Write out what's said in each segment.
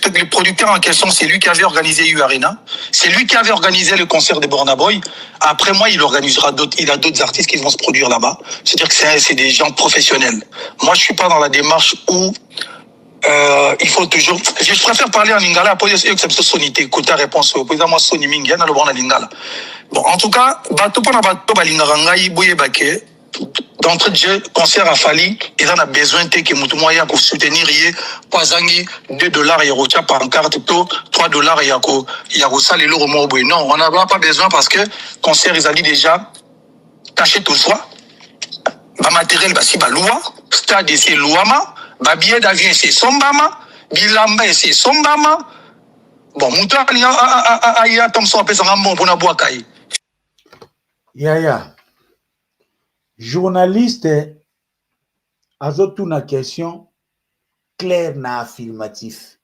le producteur en question, c'est lui qui avait organisé U Arena. C'est lui qui avait organisé le concert de Burna Boy. Après moi, il organisera d'autres. Il a d'autres artistes qui vont se produire là-bas. C'est-à-dire que c'est des gens professionnels. Moi, je suis pas dans la démarche où il faut toujours. Je préfère parler en lingala. Poser que ça sonité. Côté réponse. Poser moi soni mingi. Na le bon en lingala. Bon, en tout cas, bateau pas na bateau balingara ngai boye baké. D'entrée de jeu, concert à Fali, ils en ont besoin que mutu moyen pour soutenir Pazangi, $2 et rocha pancarte, $3 et ça les lourds mots. Non, on n'a pas besoin parce que concert, ils ont dit déjà, tâchez tout soi, ba matériel, ba si ba loi, stade c'est louama, ba billet d'avion c'est sombama, bilamba c'est sombama. Bon, mutu a Thompson a pesé un bon pour na boakai. Yaya. Journaliste, azotu na question claire na affirmatif.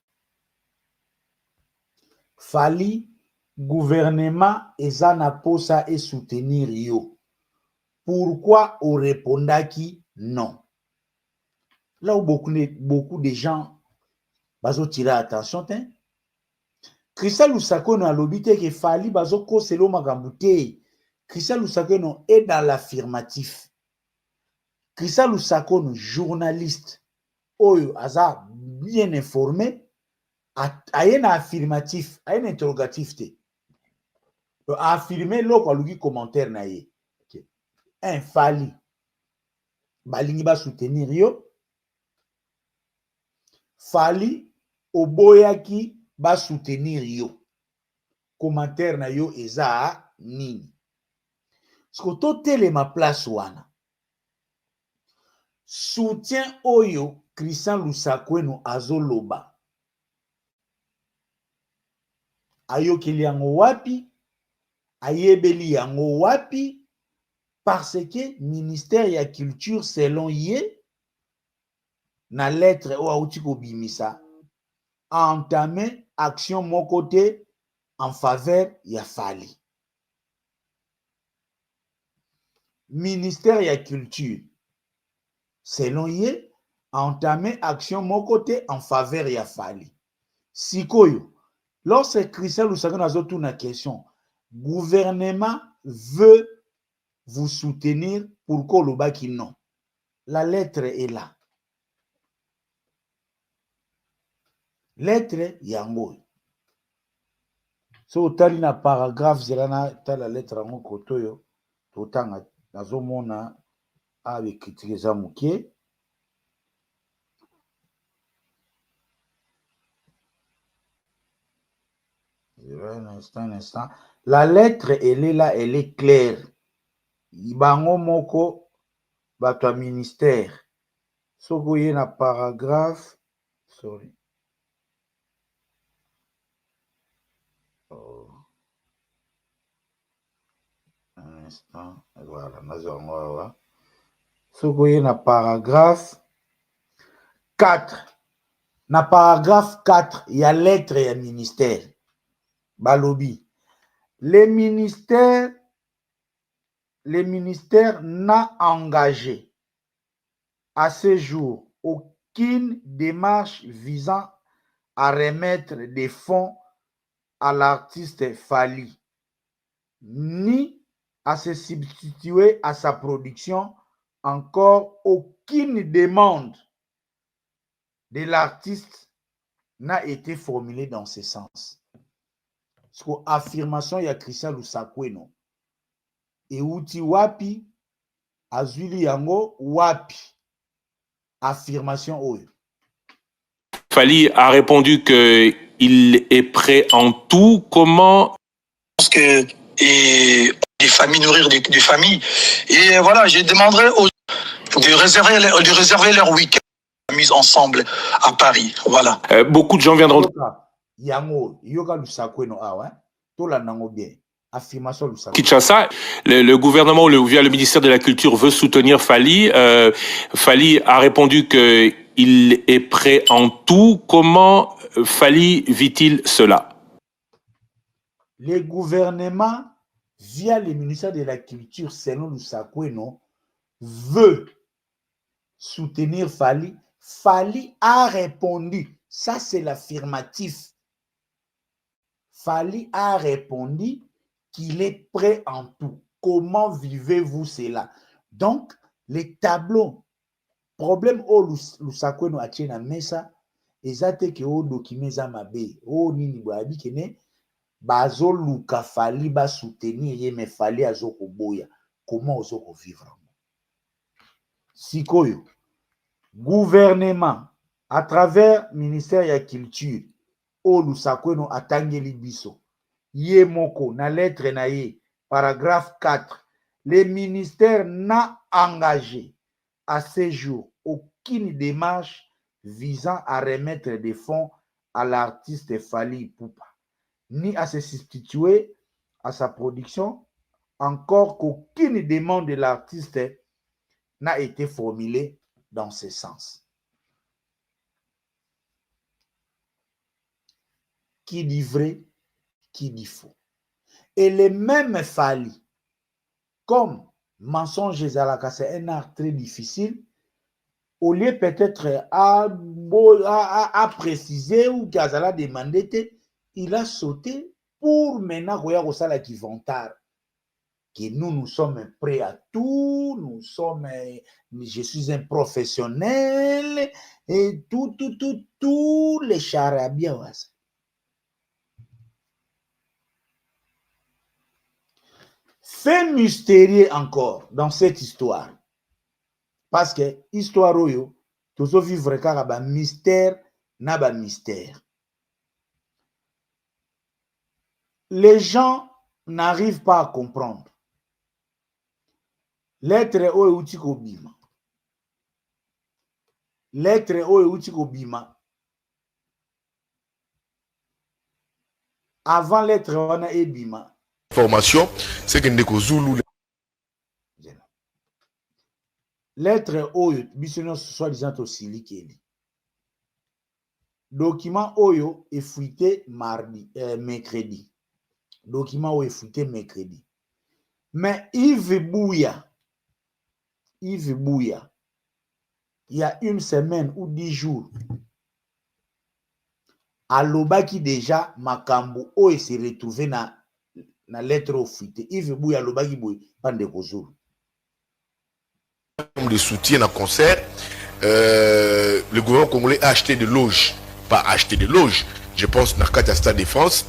Fali gouvernement eza na posa et soutenir yo. Pourquoi on répondaki non? Là où beaucoup de gens bazo tirer attention, Christian Lusako no alobite que Fali bazo ko selo magambute. Christian Lusako est dans l'affirmatif. Christian Lusako, journaliste, oyo aza bien informé, a un affirmatif, a un interrogatif. A affirmé l'autre a commentaire na ye. Un Fali, balingi ba soutenir yo. Fali, oboyaki ba soutenir yo. Commentaire na yo eza nini. Skoto tele ma place wana. Soutien oyo Christian Lusako azoloba. Ayokeli yango wapi, ayebeli yango wapi, parce que ministère ya culture selon ye, na lettre o auti ko bimisa, a entamé action mon côté en faveur ya Fali. Ministère ya culture selon ye, a entamé action mon côté en faveur ya Fali. Sikoyo, lorsque Christian Lusako azotu na question, gouvernement veut vous soutenir pour Kolobaki non. La lettre est là. Lettre yango. So tali na paragraphe zelana ta la lettre yango kotoyo totanga nazomona avec critiquer mukie. Un instant. La lettre elle est là, elle est claire. Ibango moko bato ministère. Soko ye na paragraphe. Sorry. Oh. Un instant. Voilà. Nazongo. Soko ye na paragraphe 4. Na paragraphe 4, il y a lettre et ministère. Balobi. Les ministères n'a engagé à ce jour aucune démarche visant à remettre des fonds à l'artiste Fali, ni à se substituer à sa production, encore aucune demande de l'artiste n'a été formulée dans ce sens. Parce que l'affirmation ya Christian Lusako non. Et uti wapi, azuli yango wapi. Affirmation oyo. Fali a répondu que il est prêt en tout. Comment? Parce que des familles, nourrir des familles. Et voilà, je demanderai de réserver leur week-end mise ensemble à Paris. Voilà. Beaucoup de gens viendront. Yango, yoga Lusako no awa, to la nango bien. Affirmation Lusako. Kinshasa, le gouvernement via le ministère de la Culture veut soutenir Fali. Fali a répondu que il est prêt en tout. Comment Fali vit-il cela? Le gouvernement, via le ministère de la Culture, selon Lusako, veut soutenir Fali. Fali a répondu Ça, c'est l'affirmatif. Fally a répondu qu'il est prêt en tout. Comment vivez-vous cela? Donc, les tableaux, problème au Lusakweno a tient à mesa, ezate ke o document za mabe, o nini boabi kene, bazo luka Fally ba soutenir ye me Fally azoko boya. Comment ozoko vivre? Sikoyo, gouvernement, à travers ministère de la culture, o Lusakweno atangeli biso, ye moko, na lettre na ye, paragraphe 4, le ministère n'a engagé à ce jour aucune démarche visant à remettre des fonds à l'artiste Fally Ipupa, ni à se substituer à sa production, encore qu'aucune demande de l'artiste n'a été formulée dans ce sens. Qui dit vrai, qui dit faux. Et les mêmes Fally, comme mensonge ezalaka, c'est un art très difficile, au lieu peut-être à préciser ou qu'Azala demandé, il a sauté pour maintenant Roya qui vantard. Que nous sommes prêts à tout, je suis un professionnel, et tout les charabia. Fait mystérieux encore dans cette histoire. Parce que histoire oyo, tozo vivre kaka ba mystère na ba mystère. Les gens n'arrivent pas à comprendre. Lettre oyo uti kobima. Lettre oyo uti kobima. Avant lettre wana ebima. Formation, c'est que ndeko Zulu. Lettre oyo bisono soi-disant aussi likeli. Document oyo est fuité mercredi. Document oyo est fuité mercredi. Mais Yves Bouya, il y a une semaine ou 10 jours, alobaki déjà makambo oyo s'est retrouvé na lettre au fuité. Yves Bouya alobaki boy pande kozulu. De soutien à concert, le gouvernement congolais a acheté des loges, pas acheté des loges. Je pense dans le Stade Défense,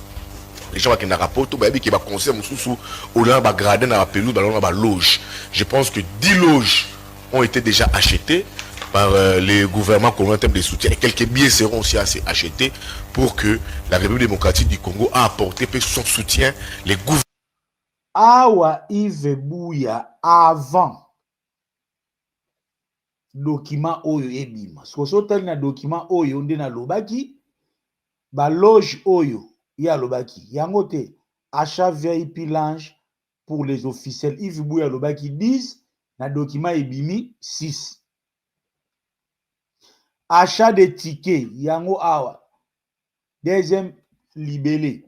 les gens qui n'ont pas rapporté, qui va concert sous au land ba gradin na pelou ba loge. Je pense que 10 loges ont été déjà achetées par les gouvernements congolais en termes de soutien et quelques billets seront aussi achetés pour que la République démocratique du Congo a apporté son soutien les gouvernements. Awa Yves Bouya avant document oyo ebima. So tel na document oyo nde na lobaki ba loge oyo ya lobaki. Yango te achat VIP lounge pour les officiels. Yves Bouya lobaki 10 na document ebimi 6. Achat de tickets yango awa. Deuxième libellé.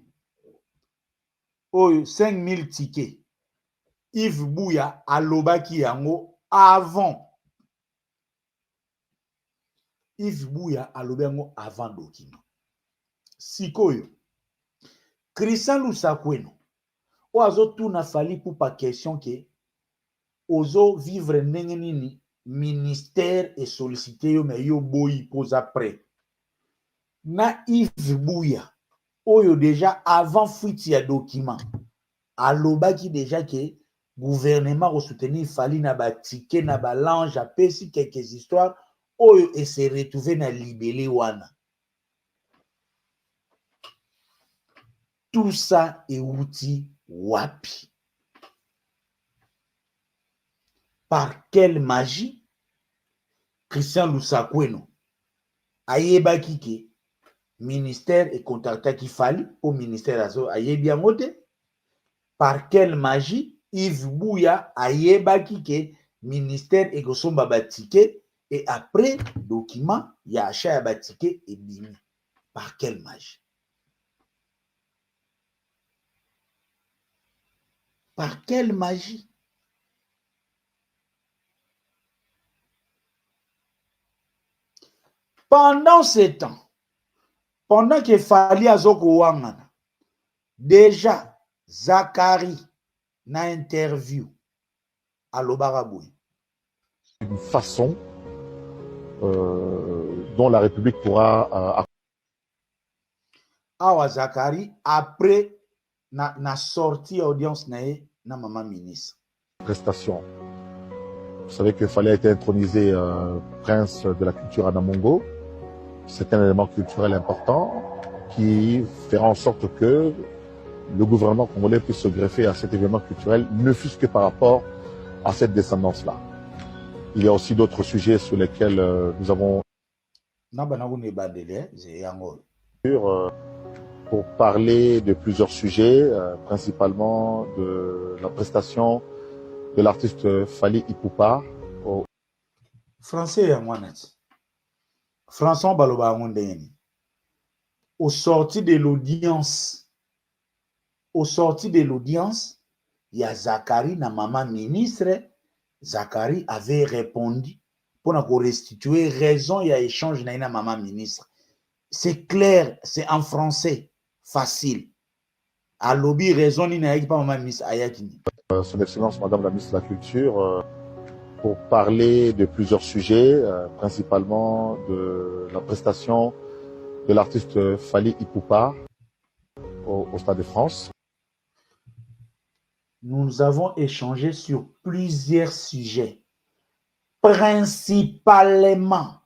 Oyo 5000 tickets. Yves Bouya alobaki yango avant. Yves Bouya alobi yango avant document. Sikoyo. Christian Lusakweno. Oazo tuna Fally Ipupa question que ozo vivre ndenge nini ministère et sollicité yo mais yo boyi pose après. Na Yves Bouya. Oyo déjà avant fuite ya document. Alobaki déjà que gouvernement soutenir Fally na ba ticket na ba lounge a pesi quelques histoires oyo et se retrouver na libellé wana. Tout ça est outil wapi. Par quelle magie Christian Lusakweno ayebaki ke ministère et contactaki Fally au ministère azo ayebi yango te. Par quelle magie Yves Bouya ayebaki ke ministère et kosomba ba ticket et après document ya achat ya ba ticket et bimi. Par quelle magie? Par quelle magie? Pendant ce temps, Pendant que Fali Azoko Wangana, déjà, Zakari na interview à l'Obaraboui. Une façon dont la République pourra... Awa Zakari, après na sortie audience na maman ministre. Prestation. Vous savez que Fali a été intronisé prince de la culture à Namongo. C'est un élément culturel important qui fera en sorte que le gouvernement congolais puisse se greffer à cet événement culturel, ne fût-ce que par rapport à cette descendance-là. Il y a aussi d'autres sujets sur lesquels nous avons... pour parler de plusieurs sujets, principalement de la prestation de l'artiste Fali Ipupa. Français, François Baloba au sorti de l'audience, il y a Zakari, na maman ministre. Zakari avait répondu pour nous restituer raison, il y a échange na maman ministre. C'est clair, c'est en français, facile. À lobby, raison, il n'y a pas maman ministre. Son Excellence, Madame la ministre de la Culture, pour parler de plusieurs sujets, principalement de la prestation de l'artiste Fali Ipupa au Stade de France. Nous avons échangé sur plusieurs sujets, principalement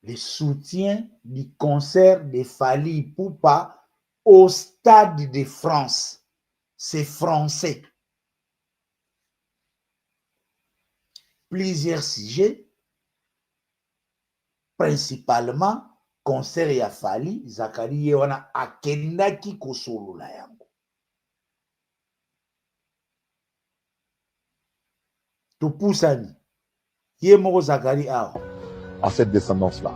le soutien du concert de Fali Ipupa au Stade de France. C'est français. Plusieurs sujets, principalement concert ya Fali, Zakari yewana akendaki kosolola yango. Topusani, yemoko Zakari awa. À cette descendance-là.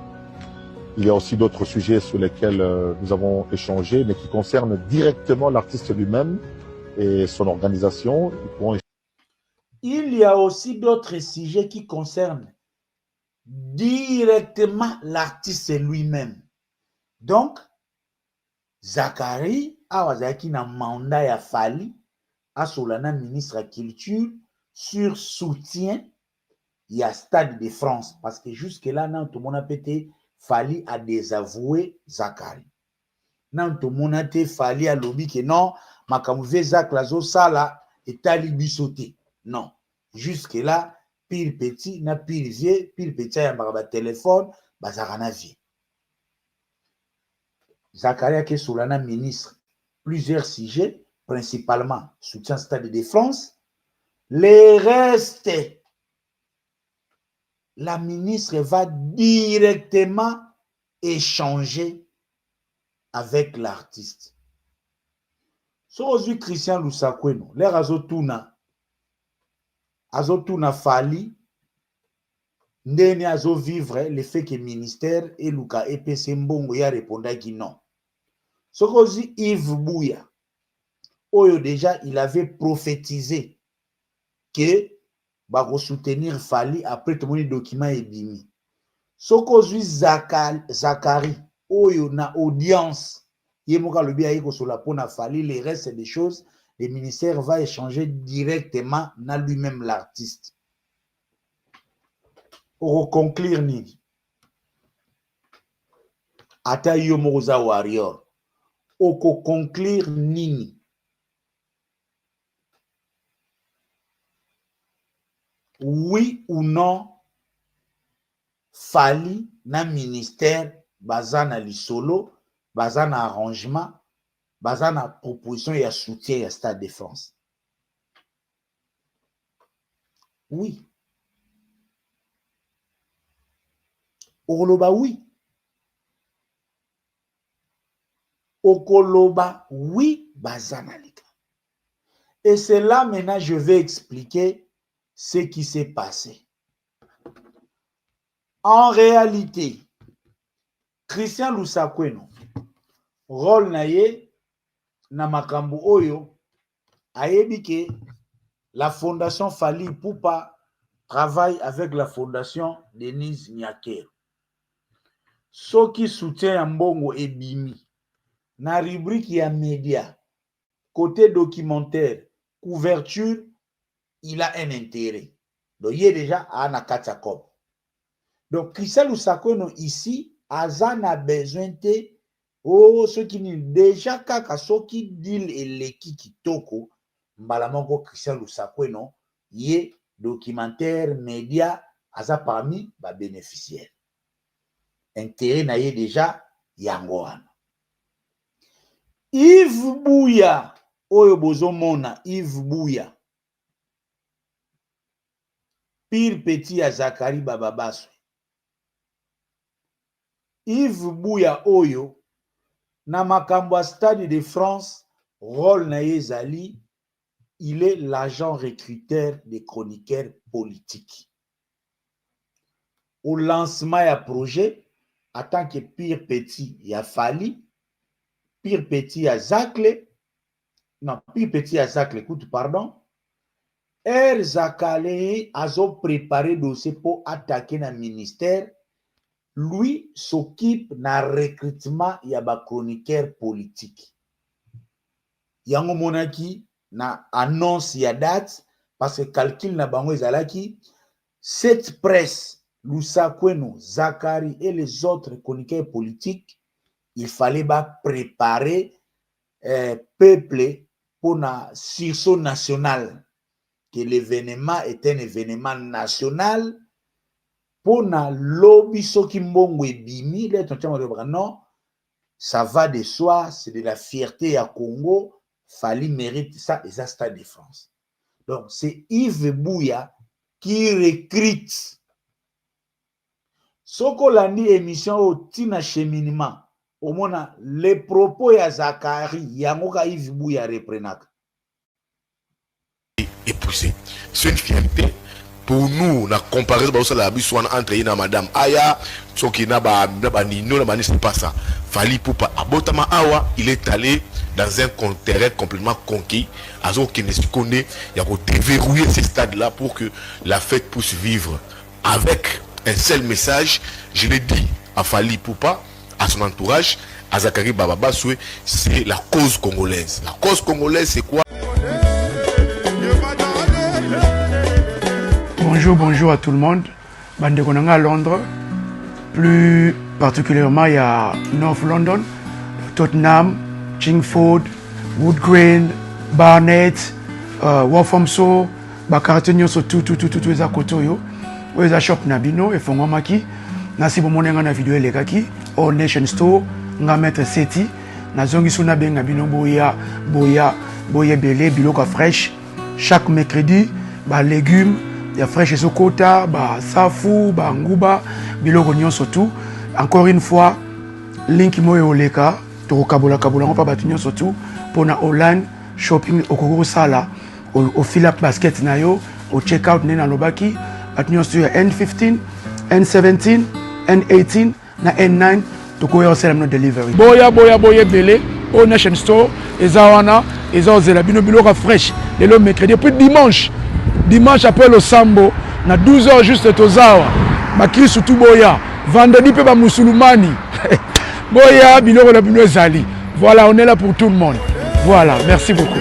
Il y a aussi d'autres sujets sur lesquels nous avons échangé, mais qui concernent directement l'artiste lui-même et son organisation. Il y a aussi d'autres sujets qui concernent directement l'artiste lui-même. Donc, Zakari awazaki na mandat ya Fali asolana ministre de la Culture sur soutien ya Stade de France. Parce que jusque-là, tout le monde a pété, Fali a désavoué Zakari. Tout le monde a été Fali a lobby que non, makamouve Zak lazo sala et talibi sauté. Non. Jusque-là, pile petit, na pile vieux, pile petit, ya maraba téléphone, bazarana vie. Zakari a été solana ministre. Plusieurs sujets, principalement soutien Stade de France. Les restes, la ministre va directement échanger avec l'artiste. So aujourd'hui Christian Lusakweno, l'air azotuna Fali, ndeni azo vivre le fait que ministère et Luka EPC Mbongo ya répondu qui non. So aujourd'hui Yves Bouya, oyo déjà il avait prophétisé que va soutenir Fali après tout le document est bimi. So aujourd'hui Zakari, oyo na audience, yemoka lobi ayi ko sola pona Fali, les restes des choses, le ministère va échanger directement na lui-même l'artiste. Pour conclure nini? Ata yo moza warrior. Oko conclure nini? Oui ou non, Fali na ministère bazana lisolo, bazana arrangement, bazana proposition et soutien à Stade de France. Oui. Okoloba oui. Okoloba oui, bazana lika. Et c'est là maintenant je vais expliquer ce qui s'est passé. En réalité, Christian Lusakweno, rôle naye na makambo oyo, ayebi que la fondation Fali Ipupa travaille avec la fondation Denise Nyakero. soki soutien ya mbongo ebimi na rubrique ya média côté documentaire couverture il a un intérêt donc il est déjà à na kati ya COP. Donc Christelle Lusakweno ici azana besoin te ceux qui ni déjà kaka soki deal eleki kitoko mbala moko Christelle Lusakweno ye documentaire média aza parmi ba bénéficiaires. Intérêt na ye déjà yango wana. Yves Bouya oyo bozomona Yves Bouya pire petit ya Zakari Bababaswe. Yves Bouya oyo na makambo ya Stade de France rôle na ye ezali il est l'agent recruteur des chroniqueurs politiques. Au lancement ya projet en tant que pire petit ya Fali, pire petit ya Zakle, non, pire petit ya Zakle, écoute, pardon, Zakale azo préparé dossier pour attaquer na ministère. Lui s'occupe na recrutement ya ba chroniqueur politique. Yango monaki na annonce ya date parce que calcul na bango ezalaki cette presse Lusakweno, Zakari et les autres chroniqueurs politiques, il fallait ba préparer peuple pour na sursaut national, que l'événement est un événement national. Pour na lobby soki mbongo ebimi, non, ça va de soi, c'est de la fierté à Congo, Fali mérite ça, et ça Stade de France. Donc c'est Yves Bouya qui recrute. Soko landi émission au tina cheminement, au mona les propos ya Zakari, yangoka Yves Bouya reprenaka. Épousé. C'est une fierté. Pour nous, la comparaison entre Ina Madame Aya, Tsokina Nino, c'est pas ça. Fali Poupa Abotama Awa, il est allé dans un terrain complètement conquis. Azo Kenesukone, il y a déverrouiller ces stades-là pour que la fête puisse vivre. Avec un seul message, je l'ai dit à Fali Poupa, à son entourage, à Zakari Bababaswe, c'est la cause congolaise. La cause congolaise, c'est quoi? Bonjour à tout le monde. Bande Konanga à Londres, plus particulièrement il y a North London, Tottenham, Chingford, Woodgreen, Barnet, Walthamstow, Bakarate nyonso tout eza kotoyo, eza shop nabino et fongomaki. Nasi bomonenga na video elekaki au Nation Store nga mettre seti na zongi suna benga bino boya belé biloko fresh chaque mercredi ba légumes ya fraîche sokota ba safu ba nguba biloko nyonso tout. Encore une fois link moyo oleka to kabola pa batu nyonso tout pour na online shopping okoko sala au fill up basket na yo au check out na lobaki batu nyonso ya N15 N17 N18 na N9 to ko yo sala no delivery boya belé au Nation Store ezawana ezozela bino biloko fresh le mercredi puis dimanche après le sambo na 12h juste tozawa bakristu tout boya vendredi pe ba musulmani boya biloko na bino ezali. Voilà, on est là pour tout le monde. Voilà, merci beaucoup.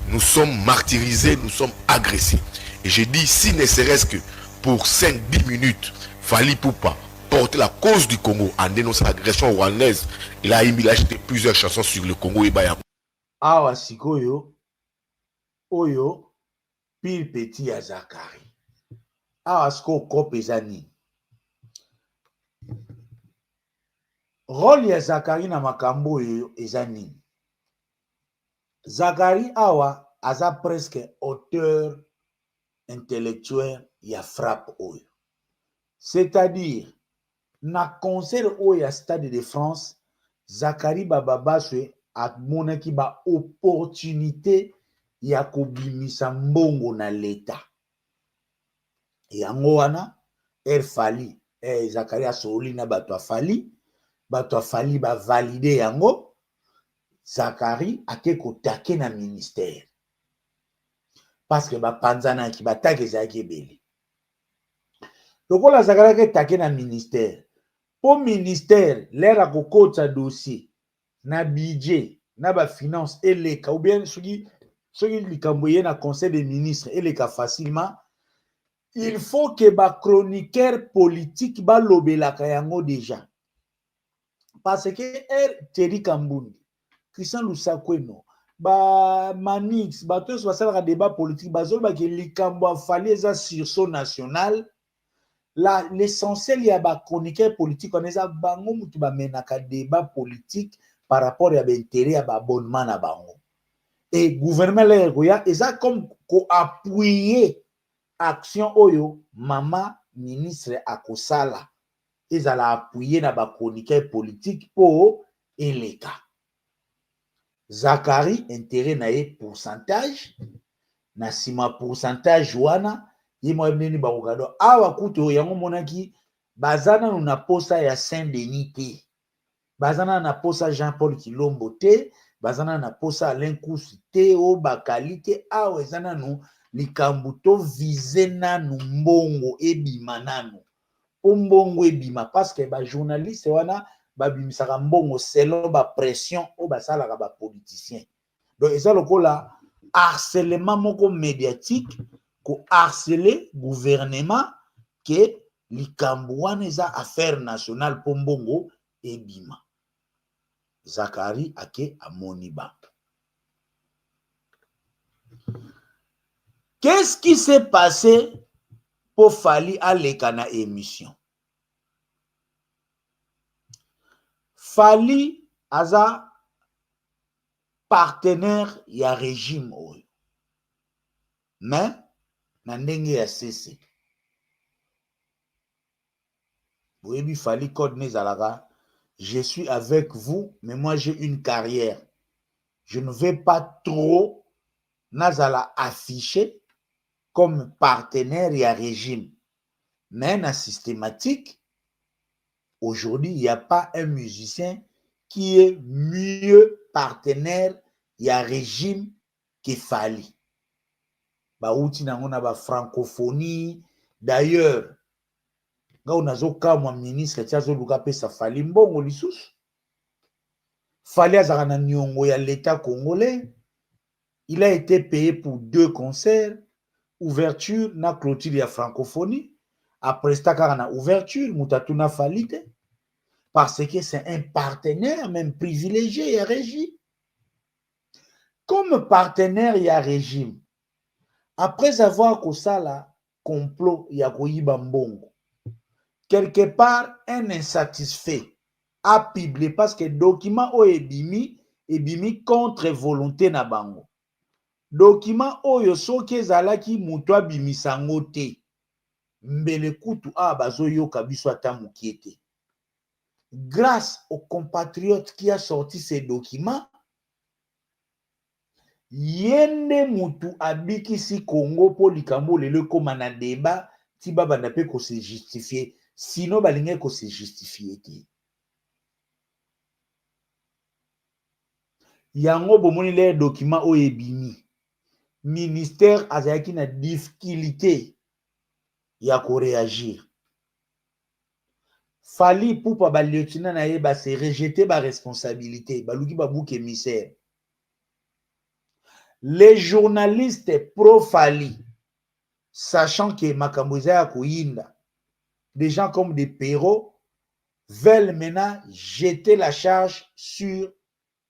Nous sommes martyrisés, nous sommes agressés. Et j'ai dit, si ne serait-ce que pour 5-10 minutes, Fali Poupa porter la cause du Congo en dénonçant l'agression rwandaise, il a acheté plusieurs chansons sur le Congo et Bayam. Awa sikoyo, oyo, pile petit ya Zakari. Awa siko kope zani. Rôle ya Zakari na makambo yo ezani. Zakari awa aza presque auteur intellectuel ya frappe oyo. C'est-à-dire, na concert oyo ya Stade de France, Zakari Bababaswe a monaki ba opportunité ya kobimisa mbongo na l'État. Yango wana, Fali, Zakari asoli na bato afali ba valide yango. Zakari ake kotake na ministère parce que bapanzana ki batake ezalaki ebele. Lokola Zakari ake take na ministère po ministère l'air akokota dossier na budget na ba finance eleka ou bien soki likambo ye na conseil des ministres eleka facilement, il faut que ba chroniqueur politique ba lobelaka yango déjà. Parce que Thierry Kambundi, Christian Lusakweno, ba Manix, ba tous basalaka débat politique, bazoloba ke likambo afali eza sur son national. L'essentiel ya ba chroniqueur politique on eza bango mutu ba menaka débat politique par rapport à l'intérêt ya ba abonnement na bango. Et gouvernement la Goya eza comme ko appuyer action oyo mama ministre akosala. Ils allaient appuyer na ba chroniqueur politique pour eleka. Zakari intérêt na ye pourcentage na sima pourcentage wana yemo ebneni ba kokado awa kuto yango monaki bazana na posa ya Saint-Denis te. Bazana na posa Jean-Paul Kilombo te, bazana na posa Alain Kousi te o bakali te awa ezana no likambo to viser na mbongo ebima nanu. Mbongo ebima parce que ba journaliste wana ba bimisaka mbongo selon ba pression o basalaka ba politicien. Donc eza lokola harcèlement moko médiatique ko harceler gouvernement que likambo wana eza affaire nationale po mbongo ebima. Zakari ake amoniba. Qu'est-ce qui s'est passé pour Fally aleka na émission? Fally aza partenaire ya régime oyo. Mais na ndenge ya CC. Boyebi Fally code nezalaka, je suis avec vous, mais moi j'ai une carrière. Je ne vais pas trop nazala afficher comme partenaire et à régime. Mais na systématique, aujourd'hui, il n'y a pas un musicien qui est mieux partenaire et à régime que Fally. Ba outi nango na ba francophonie. D'ailleurs, nga unazo kama ministre tiazo luka pesa Fally mbongo lisusu. Fally azaka na nyongo ya l'État congolais. Il a été payé pour 2 concerts. Ouverture na clôture ya francophonie. Après ça, na ouverture, mutatuna Fally te. Parce que c'est un partenaire même privilégié à régime. Comme partenaire ya régime, après avoir kosala complot ya koyiba mbongo, quelque part un insatisfait a publié parce que document o ebimi contre volonté na bango. Document oyo soki ezalaki mutu abimisa ngo te, mbele kutu bazo yoka biso ata mukie te. Grâce aux compatriotes qui a sorti ces documents, yende mutu abikisi Congo po likambo lelo koma na débat ti babanda pe ko se justifier, sinon balinge ko se justifier te. Yango bomoni les documents o ebimi. Ministère azaki na difficulté ya ko réagir. Fally poupa ba lieutenant na ye ba se rejeter ba responsabilité, ba luki ba bouc émissaire. Les journalistes pro Fally, sachant que makambo ya koyinda, des gens comme des Perrault veulent maintenant jeter la charge sur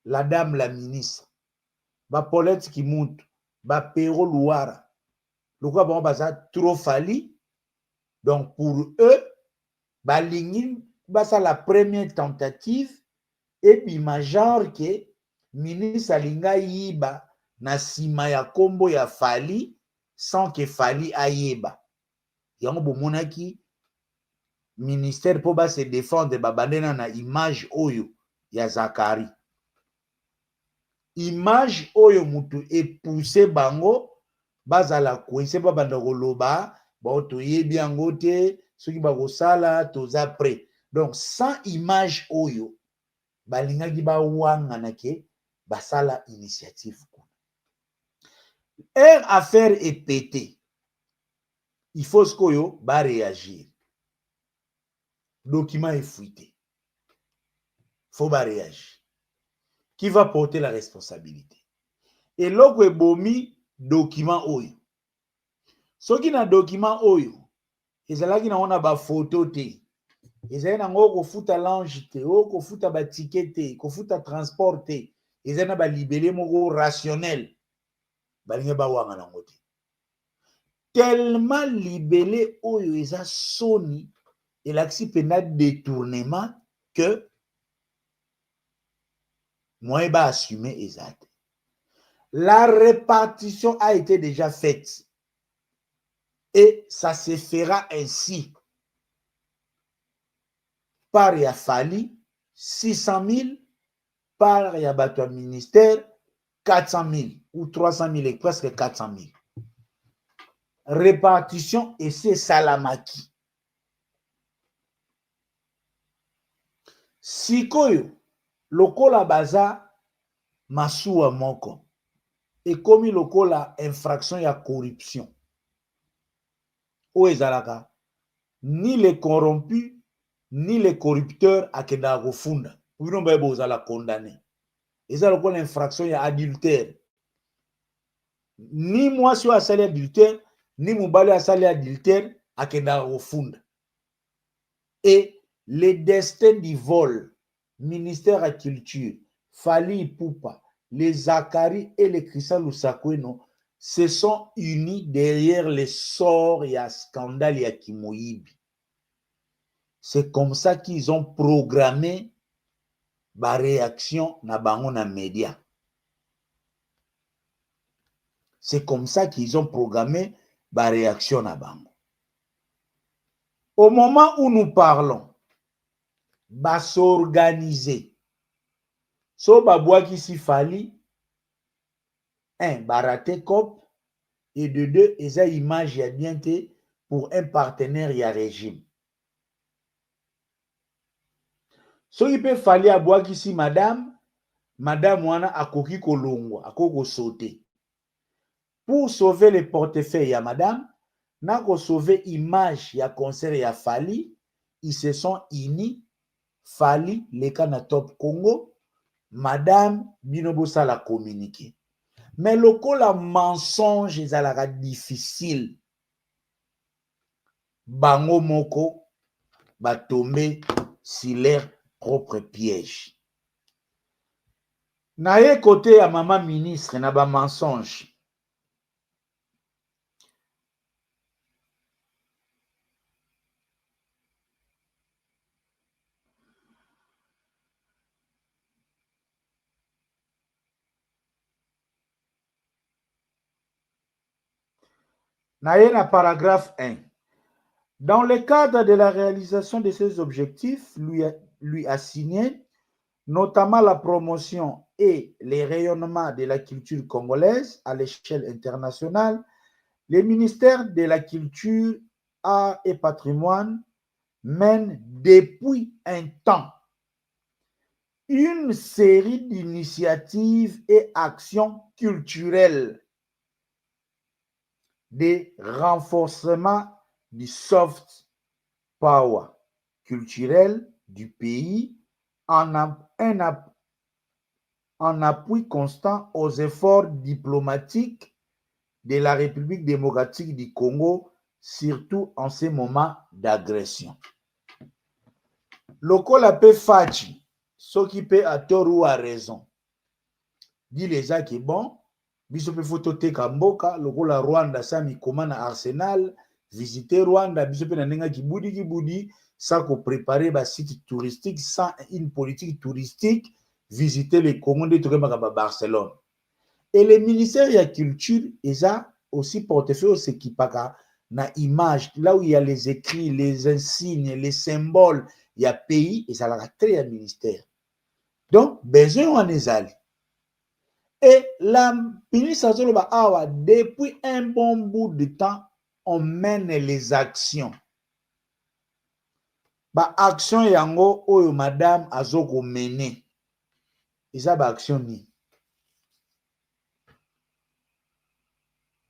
la dame la ministre. Ba Paulette Kimuntu, ba Perrault Louara. Pourquoi bon baza trop Fally? Donc pour eux, balingi basa la première tentative et puis ma genre que ministre alinga yiba na sima ya kombo ya Fally sans que Fally ayeba. Yango bomonaki ministère po ba se défendre babandena na image oyo ya Zakari. Image oyo mutu epoussé bango bazala kwese babanda koloba ba to yebi yango te soki ba kosala toza prêt. Donc sans image oyo balingaki ba wanga na ke basala initiative. Affaire est pété. Il faut ce qu'on va réagir. Document est fuité. Il faut réagir. Qui va porter la responsabilité? Et là, il bomi document oyo. Ce qui na document oyo, ils ont qui na ba photo te. Ils ont ngo ko futa lange te, ko futa ba ticket te, ko futa transport te. Ils ont ba libellé moko rationnel. Balinga ba wanga na ngote. Tellement libellé oyo eza soni et l'axi pénal détournement que moi ba assumer exact. La répartition a été déjà faite et ça se fera ainsi. Par Yafali 600 000, par Yabato ministère 400 000 ou 300 000 et presque 400 000. Répartition et c'est Salamaki. Sikoyo, lokola baza masuwa moko. Et comme lokola infraction ya corruption. Ou ezalaka, ni les corrompus, ni les corrupteurs akenda kofunda. Ou non ba bozala condamné. Eza lokola infraction ya adultère. Ni moi si asali adultère, ni mobali asali adultère akenda kofunda. Et les destins du vol, ministère de la culture, Fali Ipupa, les Zakari et les Christian Lusakweno se sont unis derrière les sorts et les scandales et Kimoyibi. C'est comme ça qu'ils ont programmé la réaction na bango na média. C'est comme ça qu'ils ont programmé la réaction na bango. Au moment où nous parlons, va s'organiser. So babouaki si fali, un, barate cop, et de deux, esa image ya bien te pour un partenaire ya régime. So il peut fali abouaki si madame wana akoki kolongwa, akoko sauter. Pour sauver le portefeuille ya madame, na ko sauver image ya concert ya fali, ils se sont unis. Fali, les cas na Top Congo, madame Binobosa l'a communiqué. Mais le coup la mensonge est difficile. Bango moko va tomber sur leur propre piège. Na ye côté à maman ministre na ba mensonge. Paragraphe 1. Dans le cadre de la réalisation de ces objectifs, lui assigné, notamment la promotion et le rayonnement de la culture congolaise à l'échelle internationale, le ministère de la Culture, Arts et Patrimoine mène depuis un temps une série d'initiatives et actions culturelles de renforcement du soft power culturel du pays en appui constant aux efforts diplomatiques de la République démocratique du Congo, surtout en ces moments d'agression. Lokola pe fachi, ce qui peut à tort ou à raison. Dit les gens qui bon, biso pe photo te kamboka, lokola Rwanda sami komana Arsenal, visiter Rwanda, biso pe nanenga kibudi, ça ko préparer ba site touristique sans une politique touristique, visiter les Congo de Tokemaka Barcelone. Et le ministère de la Culture, ils ont aussi portefeuille ce qui paka na image, là où il y a les écrits, les insignes, les symboles, il y a pays, et ça l'a très à ministère. Donc, besoin en ezali. Et la ministre depuis un bon bout de temps, on mène les actions. Ba action yango oyo madame azoko mener. Isa ba action ni.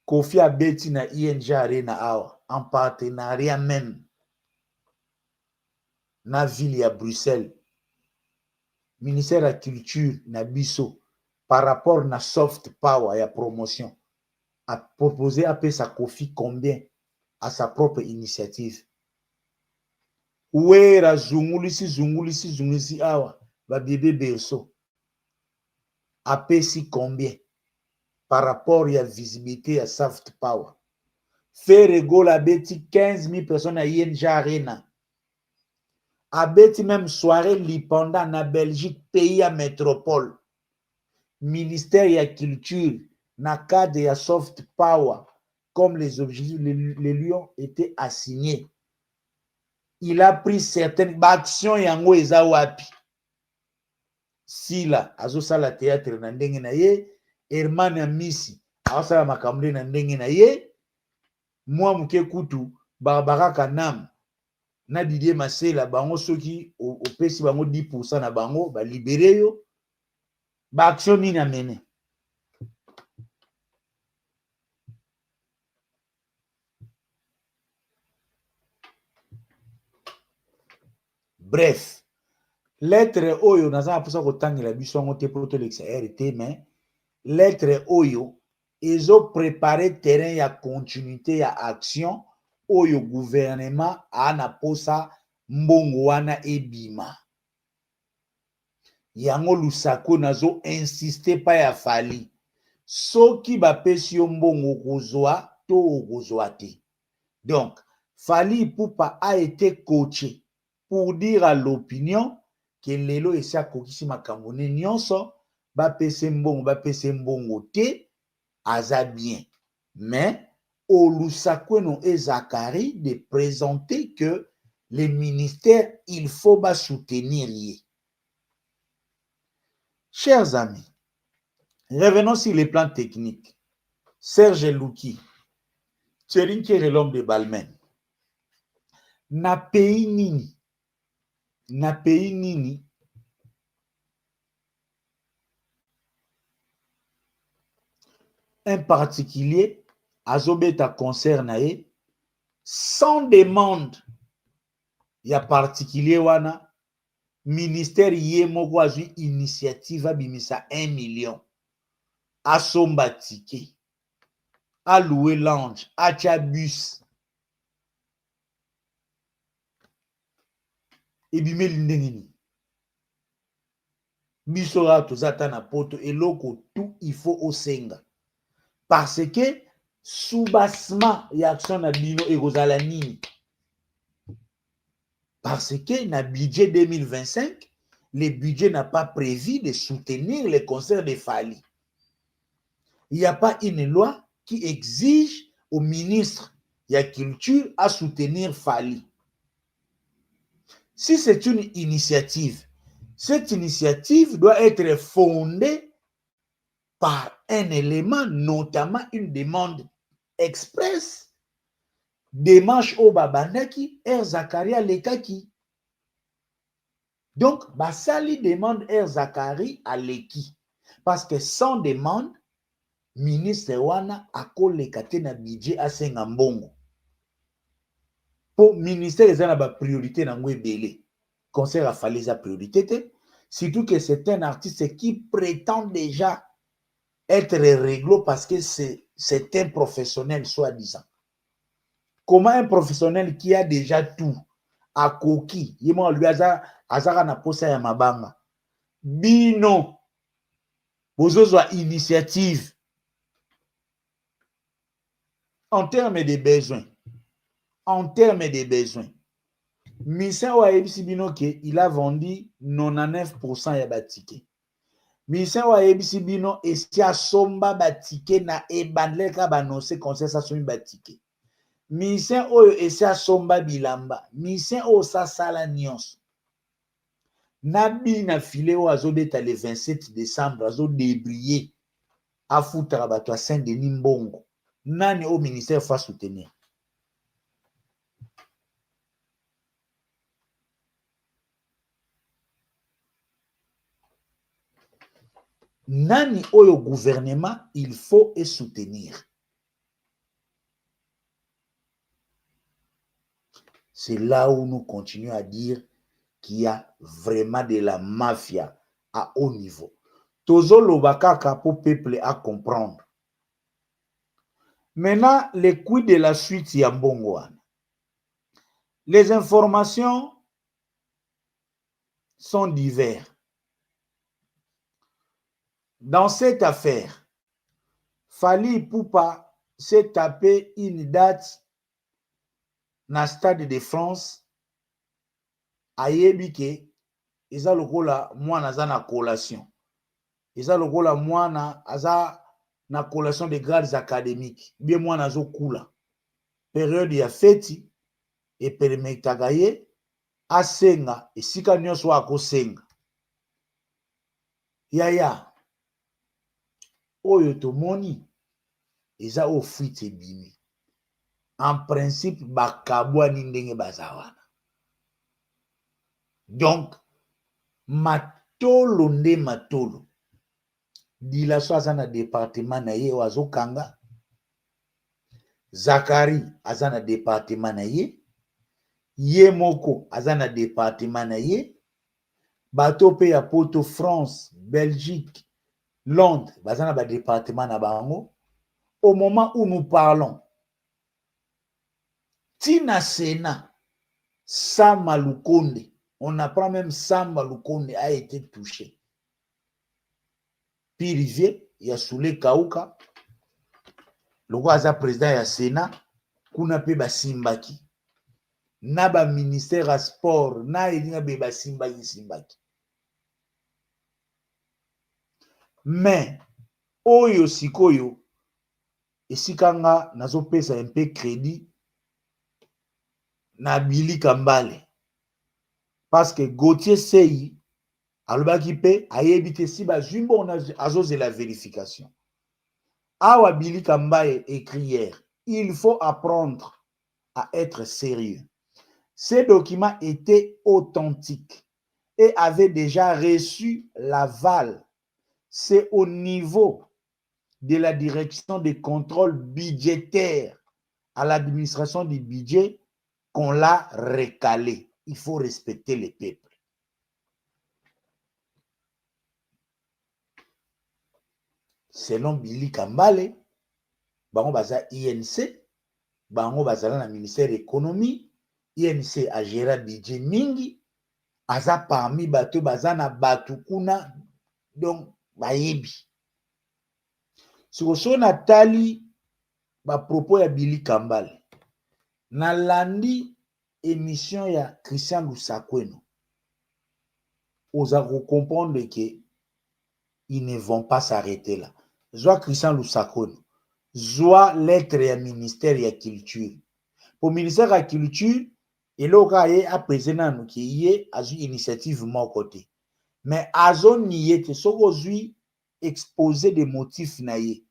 Kofi abeti na ING Arena awa en partenariat même na ville ya Bruxelles. Ministère de la Culture na biso par rapport na soft power ya promotion a proposé à sa Kofi combien à sa propre initiative. Ouera zungulisi awa ba bébé berceau apesi combien par rapport à visibilité à soft power. Ferrego la beti 15 000 personnes à ING Arena. Abeti même soirée Lipanda na Belgique, pays à métropole. Ministère de la Culture, na cadre de soft power, comme les objectifs, les lions étaient assignés. Il a pris certaines actions yango eza wapi. Sila, azosala théâtre na ndenge na ye, Herman Amisi, azosala makambo na ndenge na ye, moi muke kutu, Barbara Kanam, na Didier Masela, bango soki opesi bango 10% na bango, ba libéré yo, ba action nini amene. Bref, lettre oyo naza posa kotangela biso ngo te poto lexa RT, mais lettre oyo ezo préparer terrain ya continuité ya action oyo gouvernement ana posa mbongo wana ebima. Yango lusako nazo insister pa ya fali. Soki bapesi yo mbongo kozwa to kozwa te. Donc, Fally Ipupa a été coaché pour dire à l'opinion que lelo esa kokisi makambo ne nyonso bapesi mbongo te aza bien. Mais Olusakweno et Zakari de présenter que les ministères, il faut ba soutenir lié. Chers amis, revenons sur les plans techniques. Serge Louki, Tcherinke l'homme de Balmen. Na pays nini, un particulier azobeta concert na ye sans demande ya particulier wana, ministère ye moko azwi initiative abimisa 1 million asomba ticket, alouer lounge, acha bus, ebimeli ndenge nini. Biso ra tozata na poto eloko tout il faut osenga parce que soubassement ya action na bino ekozala nini. Parce que na budget 2025, le budget n'a pas prévu de soutenir les concerts de Fally. Il n'y a pas une loi qui exige au ministre de la Culture à soutenir Fally. Si c'est une initiative, cette initiative doit être fondée par un élément, notamment une demande expresse. Démarche au Babandaki, Zakaria Lekaki. Donc, Basali demande Zakaria à Leki. Parce que sans demande, ministre wana akolekate na budget à Sengambongo. Pour ministère, ils ont la priorité dans le belé. Concert a fallu sa priorité. Surtout que c'est un artiste qui prétend déjà être réglo parce que c'est un professionnel, soi-disant. Comment un professionnel qui a déjà tout à Koki, il lui a na posa ya mabanga. Bino, bozozo initiative en termes de besoins. En termes de besoins. Misa wa ebisi bino ke il a vendu 99% ya batike. Misa wa ebisi bino esia somba batike na ebandleka banose concert sa somi batike. Misa oyo esia somba bilamba. Misa o sa sala nyonso. Nabi na file o azobeta le 27 décembre azo débrier afuta bato a Saint-Denis Mbongo. Nani au ministère fa soutenir. Nani oyo gouvernement il faut et soutenir. C'est là où nous continuons à dire qu'il y a vraiment de la mafia à haut niveau. Tozo lobakaka pour peuple à comprendre. Maintenant, les coups de la suite Yambongouane. Les informations sont diverses. Dans cette affaire, Fally Ipupa s'est tapé une date dans le Stade de France à Yébike. Ils ont le moi na collation. Ils ont le moi na collation de grades académiques. Bien moi na kula. Période ya feti et permetaka ye asenga esika nyonso akosenga. Yaya oyo tomoni eza ofuite bimi. En principe bakabwani ndenge bazawana. Donc matolo nde matolo dilaso aza na département na ye wazokanga. Zakari aza na département na ye. Ye moko aza na département na ye. Bato pe ya Port-au-France, Belgique, Londres baza na ba département na bango. Au moment où nous parlons, Tina Sena, Sama Lukonde, on apprend même Sama Lukonde a été touché. Puis Rivier, il y a Soule Kauka, le roi a président ya Sénat, kuna pe basimbaki. Na ba ministère à sport, na elinga be basimbaki. Mais, oyo sikoyo, esikanga nazo pesa un peu crédit na Billy Kambale. Parce que Gauthier Seyi, alobaki pe, ayebite si ba jumbo azose la vérification. Awa Billy Kambale écrit hier, il faut apprendre à être sérieux. Ces documents étaient authentiques et avaient déjà reçu l'aval. C'est au niveau de la direction des contrôles budgétaires à l'administration du budget qu'on l'a recalé. Il faut respecter les peuples. Selon Billy Kambale, bango baza INC, bango bazala na ministère de l'économie, INC a géré budget mingi, aza parmi bato baza na batu kuna, donc bayebi. Si na tali ba propos ya Billy Kambale, na landi émission ya Christian Lusakweno, oza comprendre que ils ne vont pas s'arrêter là. Zoa Christian Lusakweno, zoa lettre ya ministère ya culture. Pour ministère ya culture, eloka ye a président ki ye azu initiative mon côté. Mais azo niye te soko zui exposer des motifs na ye.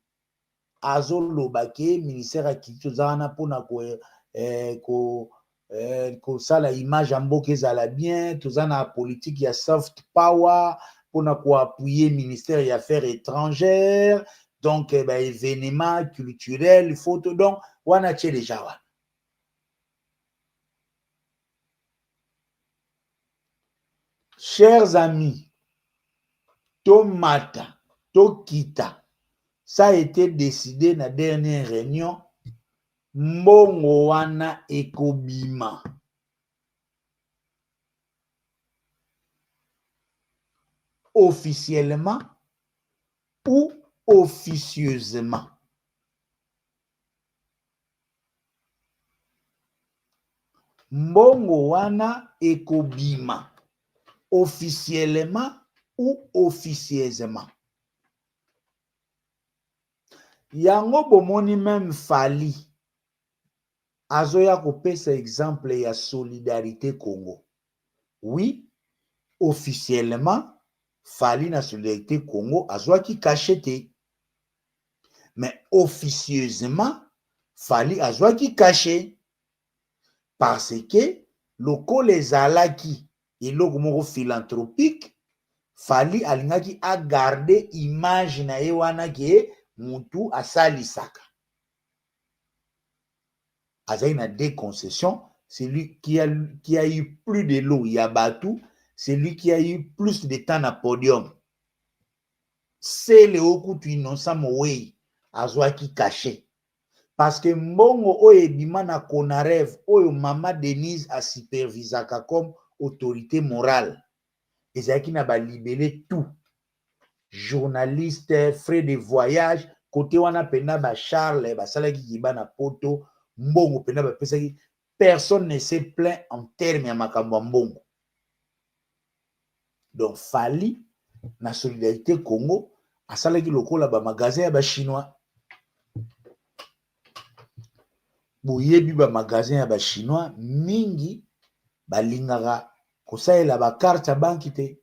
Azo lobake ministère ya culture zana pona ko sala image ya mboka ezala bien, tozana politique ya soft power pona ko appuyer ministère ya affaires étrangères, donc événements culturels, photo, donc wana tche déjà wana. Chers amis, Tomata, Tokita, ça a été décidé dans la dernière réunion. Mbongo wana ekobima. Officiellement ou officieusement. Mbongo wana ekobima. Officiellement ou officieusement. Yango bomoni même Fally azoya kopesa exemple ya Solidarité Congo. Oui, officiellement Fally na Solidarité Congo azoya ki cachete. Mais officieusement Fally azoya ki caché. Parce que loko les alaki eloko moko philanthropique, Fally alingaki a garder image na ye wana ke mutu asalisaka. Azai na des concessions c'est lui qui a eu plus de lots. Yabatou, c'est lui qui a eu plus de temps à podium. C'est le Okutu innocent Mowei, Azwaki caché. Parce que Mbongo Oye Bimana Konarev, Oyo Mama Denise a supervisé comme autorité morale. Et c'est qui n'a pas libéré tout. Journaliste, frais de voyage, côté wana pena ba Charles, ba salaki kibana poto, Mbongo pena ba pesaki. Personne ne s'est plaint en termes ya makambo Mbongo. Donc Fali na solidarité Congo asalaki lokola ba magasin ya ba chinois. Boyebi ba magasin ya ba chinois mingi balingaka kosaela ba carte ya banki te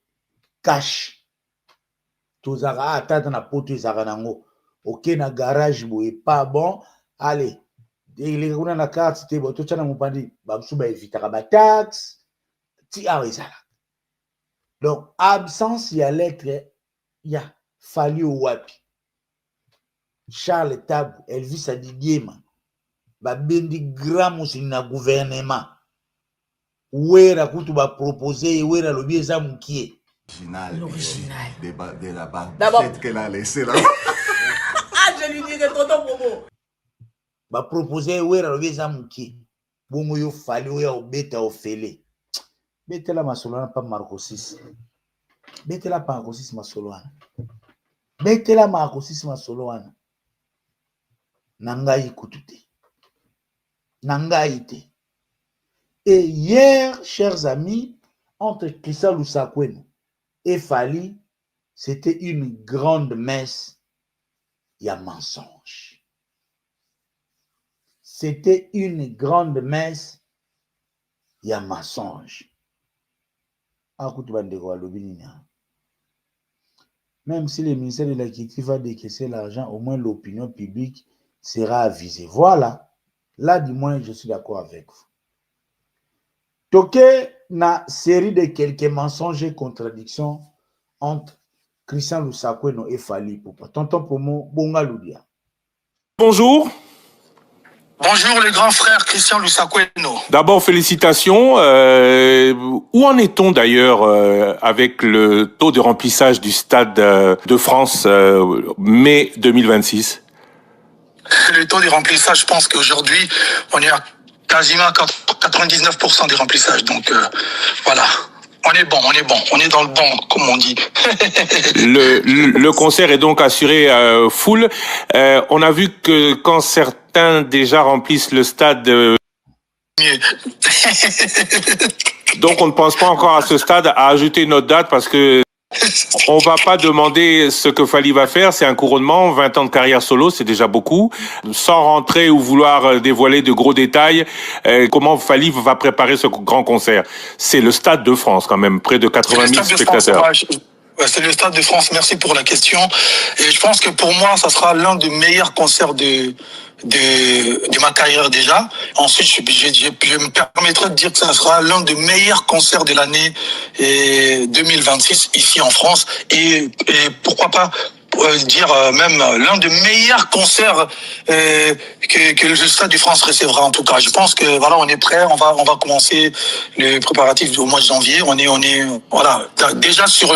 cash. Tozaka atata na poto ezaka nango. Ok na garage boye pas bon. Allez, il kuna na carte te boto tshana mopandi ba msu ba evitaka ba taxe ti awa ezala. Donc absence ya lettre ya Fali Owapi. Charles Tabu, Elvis Adidiema, babendi grand musini na gouvernement. Ouera kutu ba proposer, ouera lobi eza mukie. L'original. De la D'abord. barbette qu'elle a laissée là. Ah, je lui dirai tonton Momo. Ba proposer, ouera lobi eza mukie. Bongo yo Fali, ouera obeta ofele. Betela masolana pa Marco 6. Betela pa Marco 6 masolana. Betela Marco 6 masolana. Nangai kutute. Nangai te. Et hier, chers amis, entre Christian Lusakweno et Fali, c'était une grande messe. Il y a mensonge. C'était une grande messe. Il y a mensonge. Même si le ministère de la Culture va décaisser l'argent, au moins l'opinion publique sera avisée. Voilà. Là, du moins, je suis d'accord avec vous. Toké na série de quelques mensonges et contradictions entre Christian Lusakweno et Fali Ipupa. Tonton Pomo, Bonga Ludia. Bonjour. Bonjour les grands frères Christian Lusakweno. D'abord, félicitations. Où en est-on d'ailleurs avec le taux de remplissage du Stade de France mai 2026? Le taux de remplissage, je pense qu'aujourd'hui, on est à quasiment 99% des remplissages. Donc voilà, on est bon, on est dans le bon, comme on dit. Le concert est donc assuré full. On a vu que quand certains déjà remplissent le stade... Mieux. Donc on ne pense pas encore à ce stade à ajouter notre date parce que on va pas demander ce que Fali va faire, c'est un couronnement, 20 ans de carrière solo, c'est déjà beaucoup. Sans rentrer ou vouloir dévoiler de gros détails, comment Fali va préparer ce grand concert. C'est le Stade de France quand même, près de 80 000 spectateurs. C'est le Stade de France, merci pour la question. Et je pense que pour moi, ça sera l'un des meilleurs concerts de ma carrière déjà. Ensuite, je me permettrai de dire que ça sera l'un des meilleurs concerts de l'année 2026 ici en France. Et pourquoi pas dire même l'un des meilleurs concerts que le Stade de France recevra en tout cas. Je pense que voilà, on est prêt, on va commencer les préparatifs au mois de janvier. On est voilà, déjà sur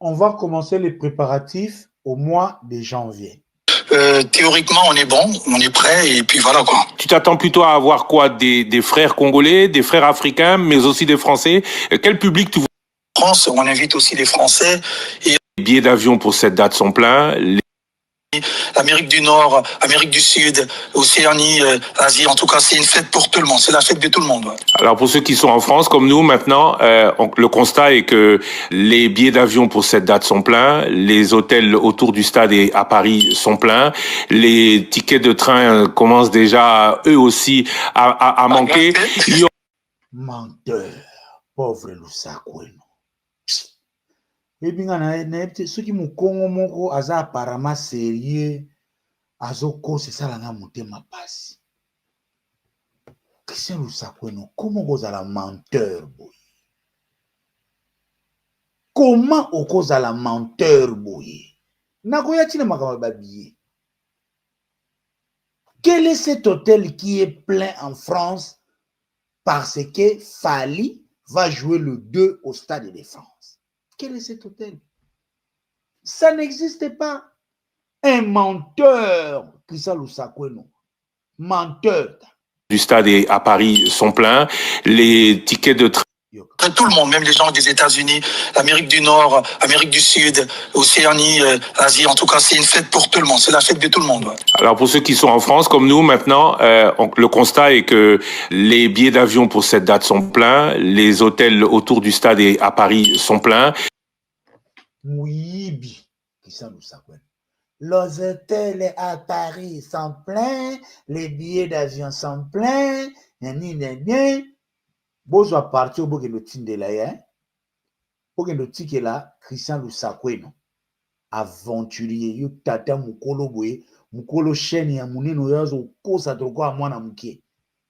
On va commencer les préparatifs au mois de janvier. Théoriquement, on est bon, on est prêt, et puis voilà quoi. Tu t'attends plutôt à avoir quoi? Des frères congolais, des frères africains, mais aussi des Français. Quel public tu vois? France, on invite aussi les Français. Et les billets d'avion pour cette date sont pleins. Amérique du Nord, Amérique du Sud, Océanie, Asie, en tout cas, c'est une fête pour tout le monde. C'est la fête de tout le monde. Ouais. Alors pour ceux qui sont en France, comme nous maintenant, le constat est que les billets d'avion pour cette date sont pleins, les hôtels autour du stade et à Paris sont pleins, les tickets de train commencent déjà eux aussi à manquer. Menteur, pauvre Lusakweno. Ebinga na soki mukongo moko aza apparemment sérieux azoko c'est ça la motema pasi. Christian Lusakweno, comment ozala menteur boy? Comment okozala menteur boy? Nakoya tina makama babiye. Quel est cet hôtel qui est plein en France parce que Fali va jouer le 2 au Stade de France. Quel est cet hôtel? Ça n'existe pas. Un menteur, Christian Lusakweno, menteur. Du stade à Paris sont pleins. Les tickets de train. Tout le monde, même les gens des États-Unis, l'Amérique du Nord, Amérique du Sud, Océanie, Asie, en tout cas, c'est une fête pour tout le monde. C'est la fête de tout le monde. Ouais. Alors pour ceux qui sont en France, comme nous maintenant, le constat est que les billets d'avion pour cette date sont pleins, les hôtels autour du stade et à Paris sont pleins. Oui, les hôtels à Paris sont pleins, les billets d'avion sont pleins, Bozo parti au Bogendo Tindela, Bogendo Tikela, Christian Lusakweno, aventurier, yo tata mukolo boye, mukolo chaîne ya muneno yazo kosa troko a mwana muke.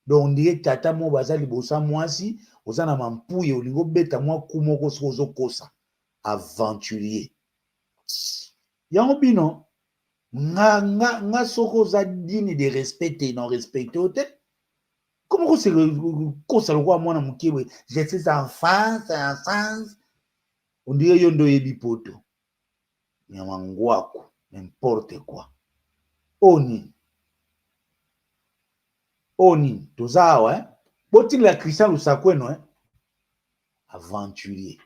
Donc on dirait tata mo bazali bosa mwasi, ozana mampuye olingo beta mwa kumoko sozo kosa. Aventurier. Yango bino, nga soko za dini de respecter non respecter ote. Comment c'est que le roi mwana mukiwe, je suis en France, on dirait yondo yebi poto. Nyamangwako, n'importe quoi. Oni, tozawa, hein? Botile la Christian Lusakweno, hein? Aventurier.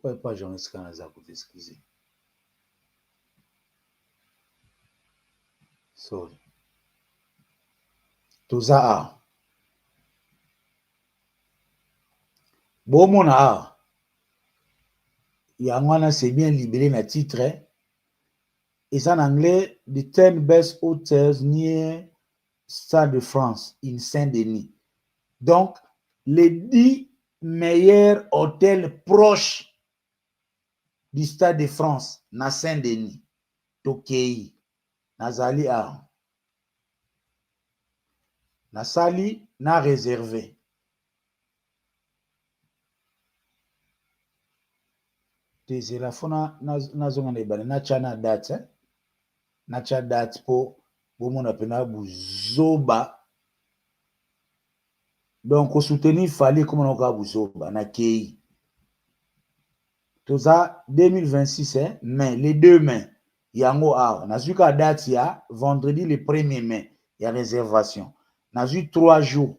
Ouais, pas Jean-Est Kanaza pour t'excuser. Sorry. Toza Bomona Yangwana c'est bien libéré na titre. Et en anglais, the 10 best hotels near Stade de France in Saint-Denis. Donc, les 10 meilleurs hôtels proches du Stade de France na Saint-Denis. Tokei, Nazali a. Nasali n'a réservé. Tese la fona nazonga na ibane na chana date, hein? Na cha date po bomona pena buzoba. Donc, au soutenir fallait comme on a buzoba na kei. Tout ça 2026, hein? Mais les 2 mai, yango a. Na zuka date ya vendredi le 1er mai, il y a réservation. N'a eu 3 jours.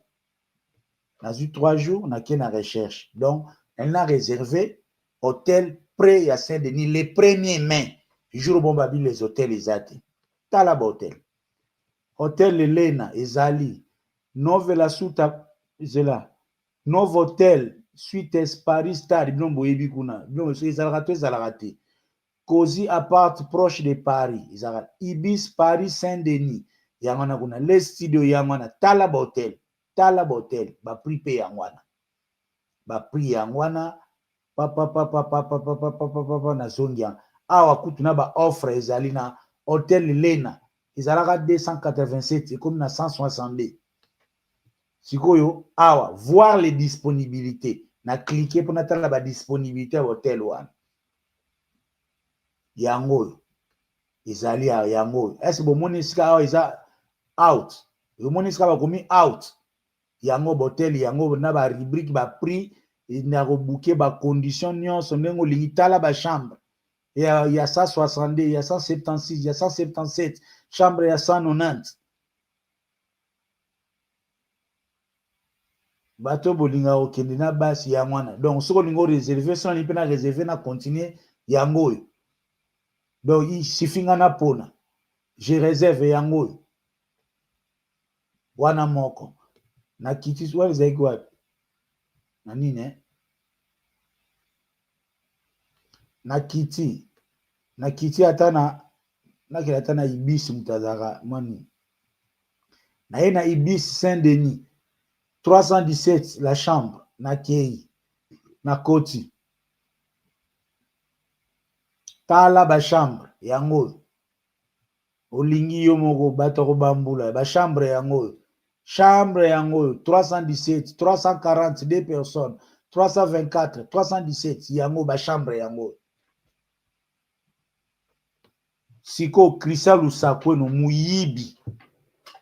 N'a eu 3 jours, n'a qu'une recherche. Donc, elle a réservé hôtel près à Saint-Denis le 1er mai. Jour bon babi les hôtels exacts. Talaba hôtel. Hôtel Elena, Ezali. Novela Suta, Zela. Nov hôtel, Suites Paris Star, Blombo Ebikuna. Blombo, Ezalaraté. Cozy Apart proche de Paris. Ibis Paris Saint-Denis. Yangwana kuna les studio yangwana Talaba hotel ba prix pe yangwana papa na zongia awa kutuna ba offre ezali na hôtel Lena ezalaka 287 et comme na 162 sikoyo awa voir les disponibilités na cliquer pour na tala ba disponibilité hôtel wana yango ezali yango est-ce que bomoni sika awa eza out. Le monde sera commis out. Yango hotel, yango na ba rubrique ba prix, na rebooker ba condition nyon sonengo lingitala ba chambre. Il y a 162, il y a 176, il y a 177, chambre il y a 190. Bato bolinga okende na basi yangwana. Donc soko lingo réserver son li pena réserver na continuer yango. Donc il suffit ngana pona. Je réserve yango. Wana moko na kiti wale zaiki wapi na nini na kiti hata na Ibis mutazaka mani na ye na Ibis Saint-Denis 317 la chambre na kei na koti tala ba chambre yango olingi yo moko bato ko bambula ba chambre yango 317 342 personnes 324 317 yango ba chambre yango siko Christian Lusakweno muyibi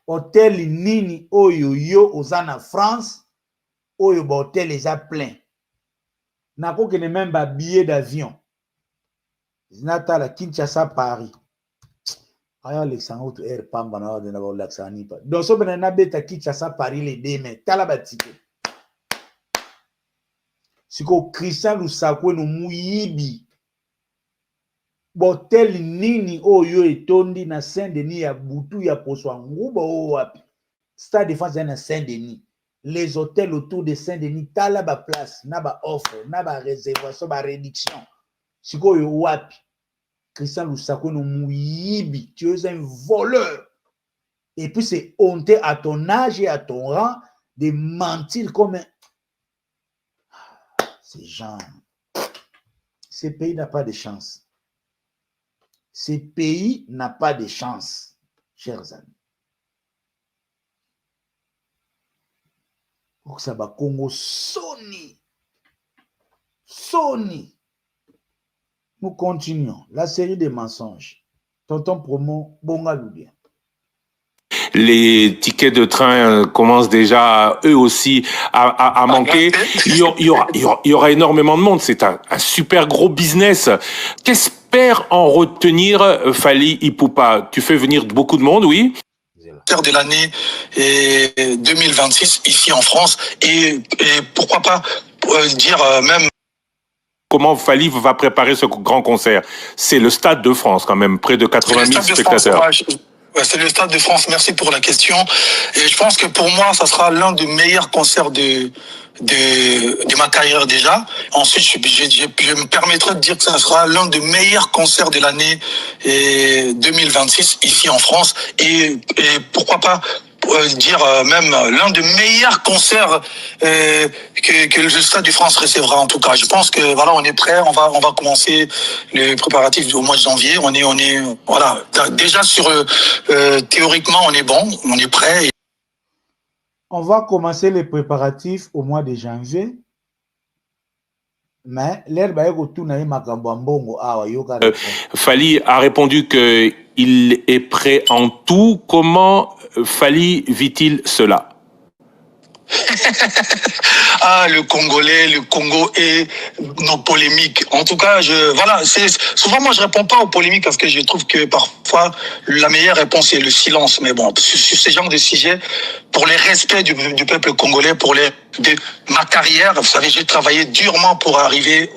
hôtel nini oyo yo oza France oyo ba hôtel eza plein nakokende même ba billet d'avion zinatala Kinshasa Paris aya Alexandre autre air pamba na de na ba Alexandre pa donc so bena na beta Kinshasa Paris les deux mais tala ba ticket siko Christian Lusakwe no muyibi botel nini oyo etondi na Saint-Denis ya butu ya poswa nguba o wapi Stade de France na Saint-Denis les hôtels autour de Saint-Denis tala ba place na ba offre na ba réservation ba réduction siko yo wapi Christian Lusakwe no muyibi tu es un voleur et puis c'est honteux à ton âge et à ton rang de mentir comme un... Ces gens, ce pays n'a pas de chance. Ce pays n'a pas de chance, chers amis. Pour que ça va Congo Sony. Sony. Nous continuons la série des mensonges. Tonton Promo, Bonga Loubien. Les tickets de train commencent déjà eux aussi à manquer. Il y aura énormément de monde. C'est un super gros business. Qu'espère en retenir Fally Ipupa? Tu fais venir beaucoup de monde, oui? De l'année 2026 ici en France et pourquoi pas dire même comment Fally va préparer ce grand concert. C'est le Stade de France quand même, près de 80 000 spectateurs. Ouais, c'est le Stade de France, merci pour la question. Et je pense que pour moi, ça sera l'un des meilleurs concerts de ma carrière déjà. Ensuite, je me permettrai de dire que ça sera l'un des meilleurs concerts de l'année 2026 ici en France. Et pourquoi pas dire même l'un des meilleurs concerts que le Stade de France recevra en tout cas. Je pense que voilà, on est prêt, on va commencer les préparatifs au mois de janvier. On est voilà, déjà sur théoriquement on est bon, on est prêt. On va commencer les préparatifs au mois de janvier. Mais Fally a répondu que il est prêt en tout. Comment Fally vit-il cela? Ah, le Congolais, le Congo et nos polémiques. En tout cas, souvent moi je réponds pas aux polémiques parce que je trouve que parfois la meilleure réponse est le silence. Mais bon, sur ce genre de sujet, pour les respects du peuple congolais, ma carrière, vous savez, j'ai travaillé durement pour arriver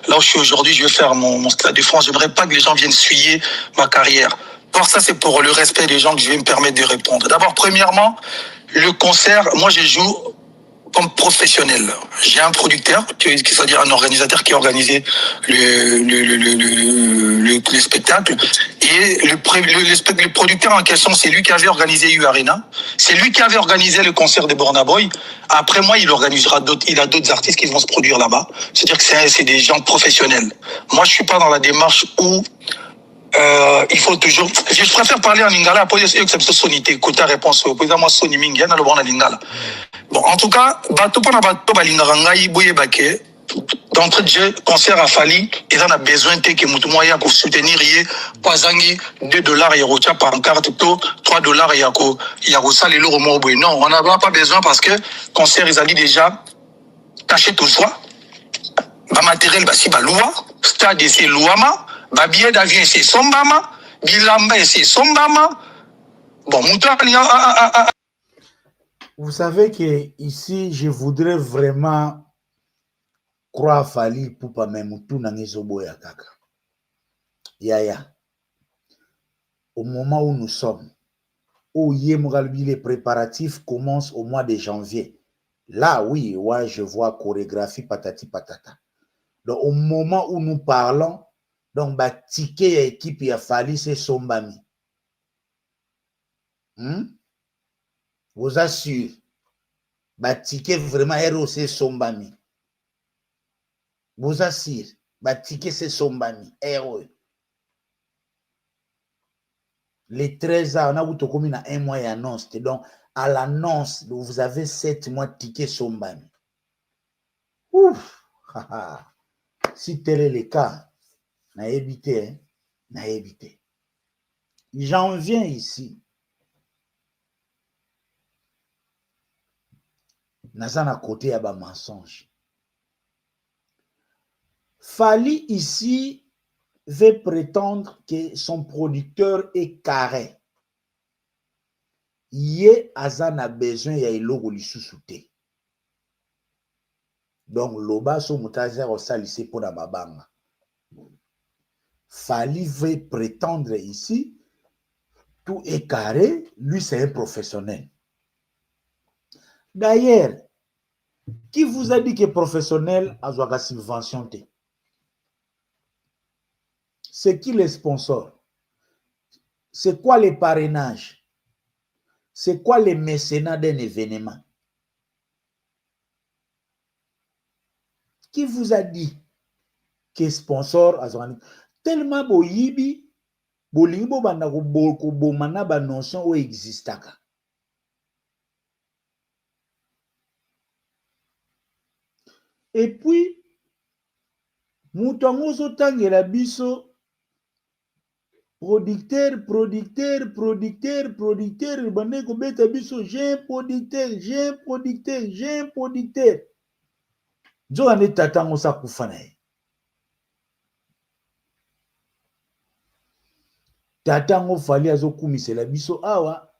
là où je suis aujourd'hui. Je vais faire mon Stade de France. J'aimerais pas que les gens viennent suyer ma carrière. Alors ça, c'est pour le respect des gens que je vais me permettre de répondre. D'abord, premièrement, le concert, moi je joue comme professionnel. J'ai un producteur, c'est-à-dire un organisateur qui a organisé le spectacle. Et le producteur en question, c'est lui qui avait organisé U Arena. C'est lui qui avait organisé le concert de Burna Boy. Après moi, il organisera il a d'autres artistes qui vont se produire là-bas. C'est-à-dire que c'est des gens professionnels. Moi, je suis pas dans la démarche où il faut toujours. Je préfère parler en lingala. Pour dire que c'est sonité. Côté réponse. Pour dire moi soni mingi. Na le bon en lingala. Bon, en tout cas, bateau pour na bateau balingara ngai boye baké. D'entrée de jeu, concert à Fally, ils en a besoin que Moutoumouaya pour soutenir Kwazangi, $2 Yerocha par carte, $3 Yako Sale le Romo. Non, on n'a pas besoin parce que concert, ils ont dit déjà, tâchez tout soi. Ba matériel, ba si ba loua, stade c'est louama, ba billet d'avion c'est sombama, bilamba c'est sombama. Bon, Moutoumouaya. Vous savez que ici, je voudrais vraiment croire Fally Ipupa même tout n'angezoboya kaka. Yaya. Au moment où nous sommes, où les préparatifs commencent au mois de janvier. Là, oui, ouais, je vois chorégraphie patati patata. Donc, au moment où nous parlons, donc, bah, ticket et équipe ya Fally, c'est Sombami. Vous assure, bah, ticket vraiment héros, c'est Sombami. Vous assure, bah, ticket, c'est Sombami, héros. Les 13 ans, on a eu comme un mois d'annonce. Donc, à l'annonce, vous avez 7 mois de ticket Sombami. Ouf! Si tel est le cas, n'a évité, hein? N'a évité. J'en viens ici naza na côté ya ba mensonge. Fally ici veut prétendre que son producteur est carré. Yé aza na besoin ya eloko lisusu te. Donc loba so mutaza osalise pona mabanga. Fally veut prétendre ici tout est carré, lui c'est un professionnel. D'ailleurs, qui vous a dit que professionnel a la subvention? C'est qui les sponsors? C'est quoi les parrainages? C'est quoi les mécénats d'un événement? Qui vous a dit que sponsor a tellement boyibi bolingo banda ko bomana ba notion o existaka? Et puis mutango zo tangela biso producteur, bande ko beta biso, j'ai un producteur. Jo ane tatango sa kufa na ye. Tatango Fally azo kumisela biso awa,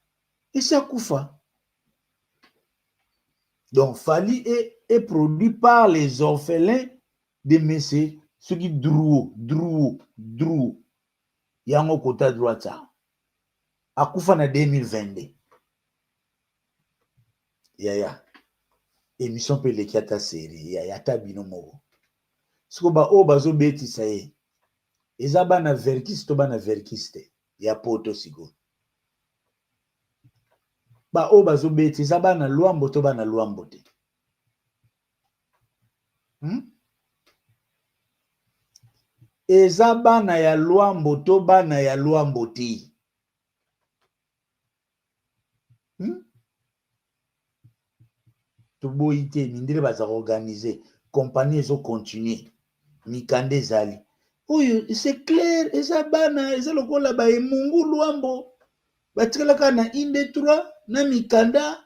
esa kufa. Donc Fally est produit par les orphelins de messieurs, ceux qui Drouot. Yango kota droite. Akufa na 2022. Yaya. Émission pe lekata série. Yaya ta bino moko. Siko ba o bazo beti saye. Eza bana verkis to bana verkiste. Ya poto sigo. Ba o bazo beti eza bana luambo to bana luambo te. Eza bana ya luambo to bana ya luambo te. To boite mindire baza organiser, compagnie zo continuer. Mikande zali. Oyo c'est clair, eza bana, eza lokola ba emungu luambo. Batikala na inde 3 na mikanda.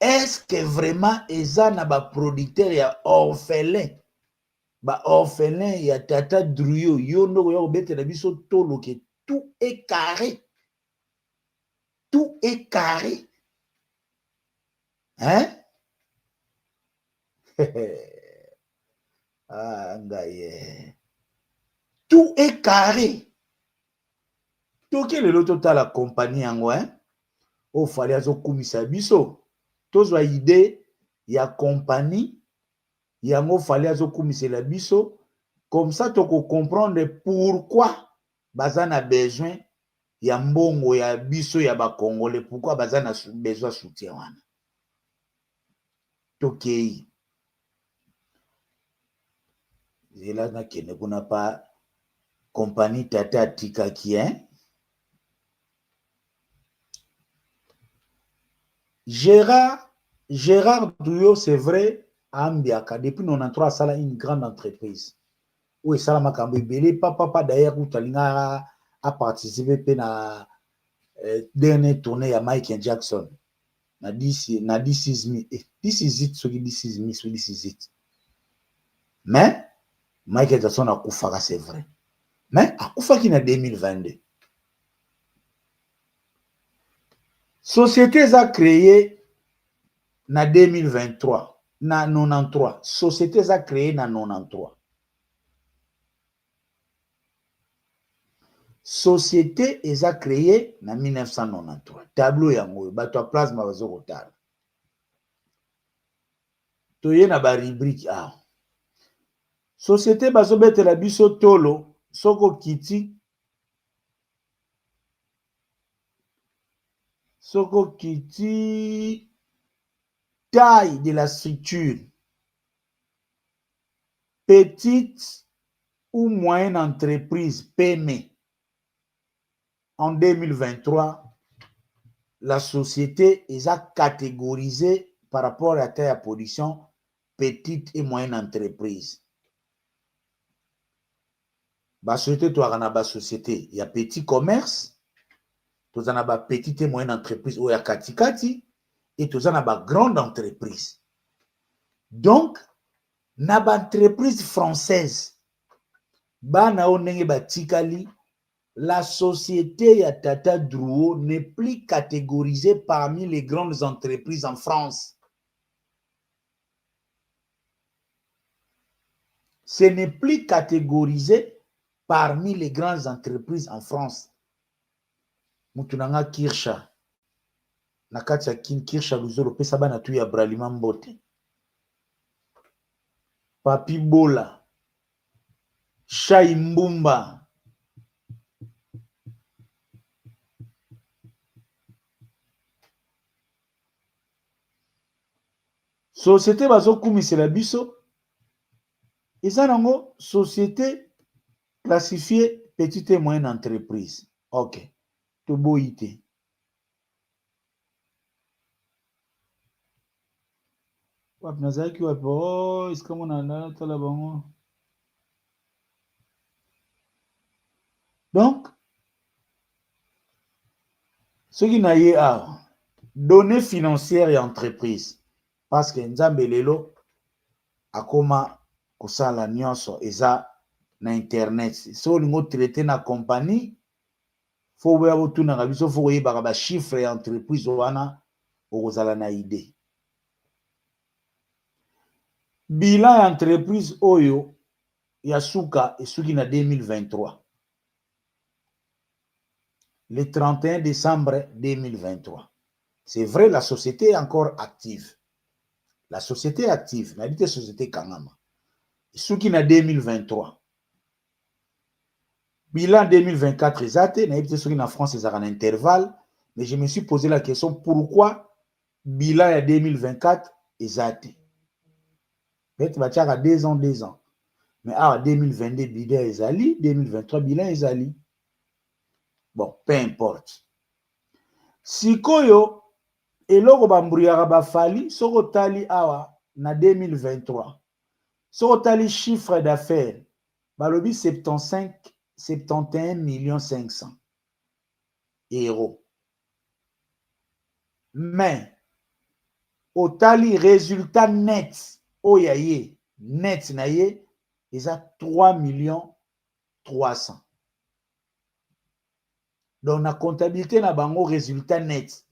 Est-ce que vraiment eza na ba producteur ya orphelin? Ba orphelin ya tata Drouot yondo yo bete na biso tolo ke tout est carré. Tout est carré. Hein? Ah, ngaye. Tout est carré. Toke le loto ta la compagnie yango, hein? O Fally azo kumisa biso. Tozwa idée ya compagnie yango Fally azo kumisela biso. Comme ça, toko comprendre pourquoi baza na besoin ya mbongo ya biso ya ba Congolais, pourquoi baza na besoin soutien wana. Tokei. Zela na kene kuna pa compagnie tata tika ki, hein? Gérard Drouot, c'est vrai, Ambiaka, depuis 93, ça a une grande entreprise. Oui, ça a makambo belé, papa d'ailleurs, où Talinga a participé à la dernière tournée à Michael Jackson. Na This Is Me. This is it, so This Is Me, so This Is It. Mais, Michael Jackson a koufaka, c'est vrai. Mais, a koufaki na 2022. Société a créé na 2023, na 93. Société a créé na 93. Société a créé na 1993. Tableau yango, bato a plasma bazo kotala. Toye na ba rubrique a. Société bazo bete la biso tolo, soko kiti taille de la structure, petite ou moyenne entreprise, PME. En 2023, la société est catégorisée par rapport à taille à production, petite et moyenne entreprise. La société, il y a petit commerce, toza na ba petite et moyenne entreprise ou ya katikati et toza na ba grande entreprise. Donc na ba entreprise française bana o ndenge batikali, la société ya Tata Drouot n'est plus catégorisée parmi les grandes entreprises en France. Ce n'est plus catégorisé parmi les grandes entreprises en France. Mutunanga Kirsha. Nakati ya Kirsha Luzolo pesa bana tu ya Bralima Mbote. Papi Bola. Shai Mbumba. Société bazo kumisela biso. Eza nango société classifiée petite et moyenne entreprise. Ok. Toboite. Wapi nazaki wapi? Oh, iska mona na tala bango. Donc, ce qui n'a eu à données financières et entreprises. Parce que Nzambe lelo akoma kosala nyonso eza na internet. So lingo traité na compagnie, faut boya botuna ka biso faut yeba ba chiffre ya entreprise wana okozala na idée. Bilan ya entreprise oyo ya suka esuki na 2023. Le 31 décembre 2023. C'est vrai, la société est encore active. La société est active. La société Kangama. Suki na 2023. Bilan 2024 exact. Na suki na France c'est un intervalle. Mais je me suis posé la question pourquoi bilan ya 2024 exact. Peut-être va à 2 ans. Mais à 2022 bilan ezali, 2023 bilan ezali. Bon, peu importe. Sikoyo eloko bamburiaka bafali soko tali awa na 2023. Soko tali chiffre d'affaires balobi 71 millions 500 euros. Mais au tali résultat net oyaye net na ye eza 3 millions 300. Donc la comptabilité na bango résultat net.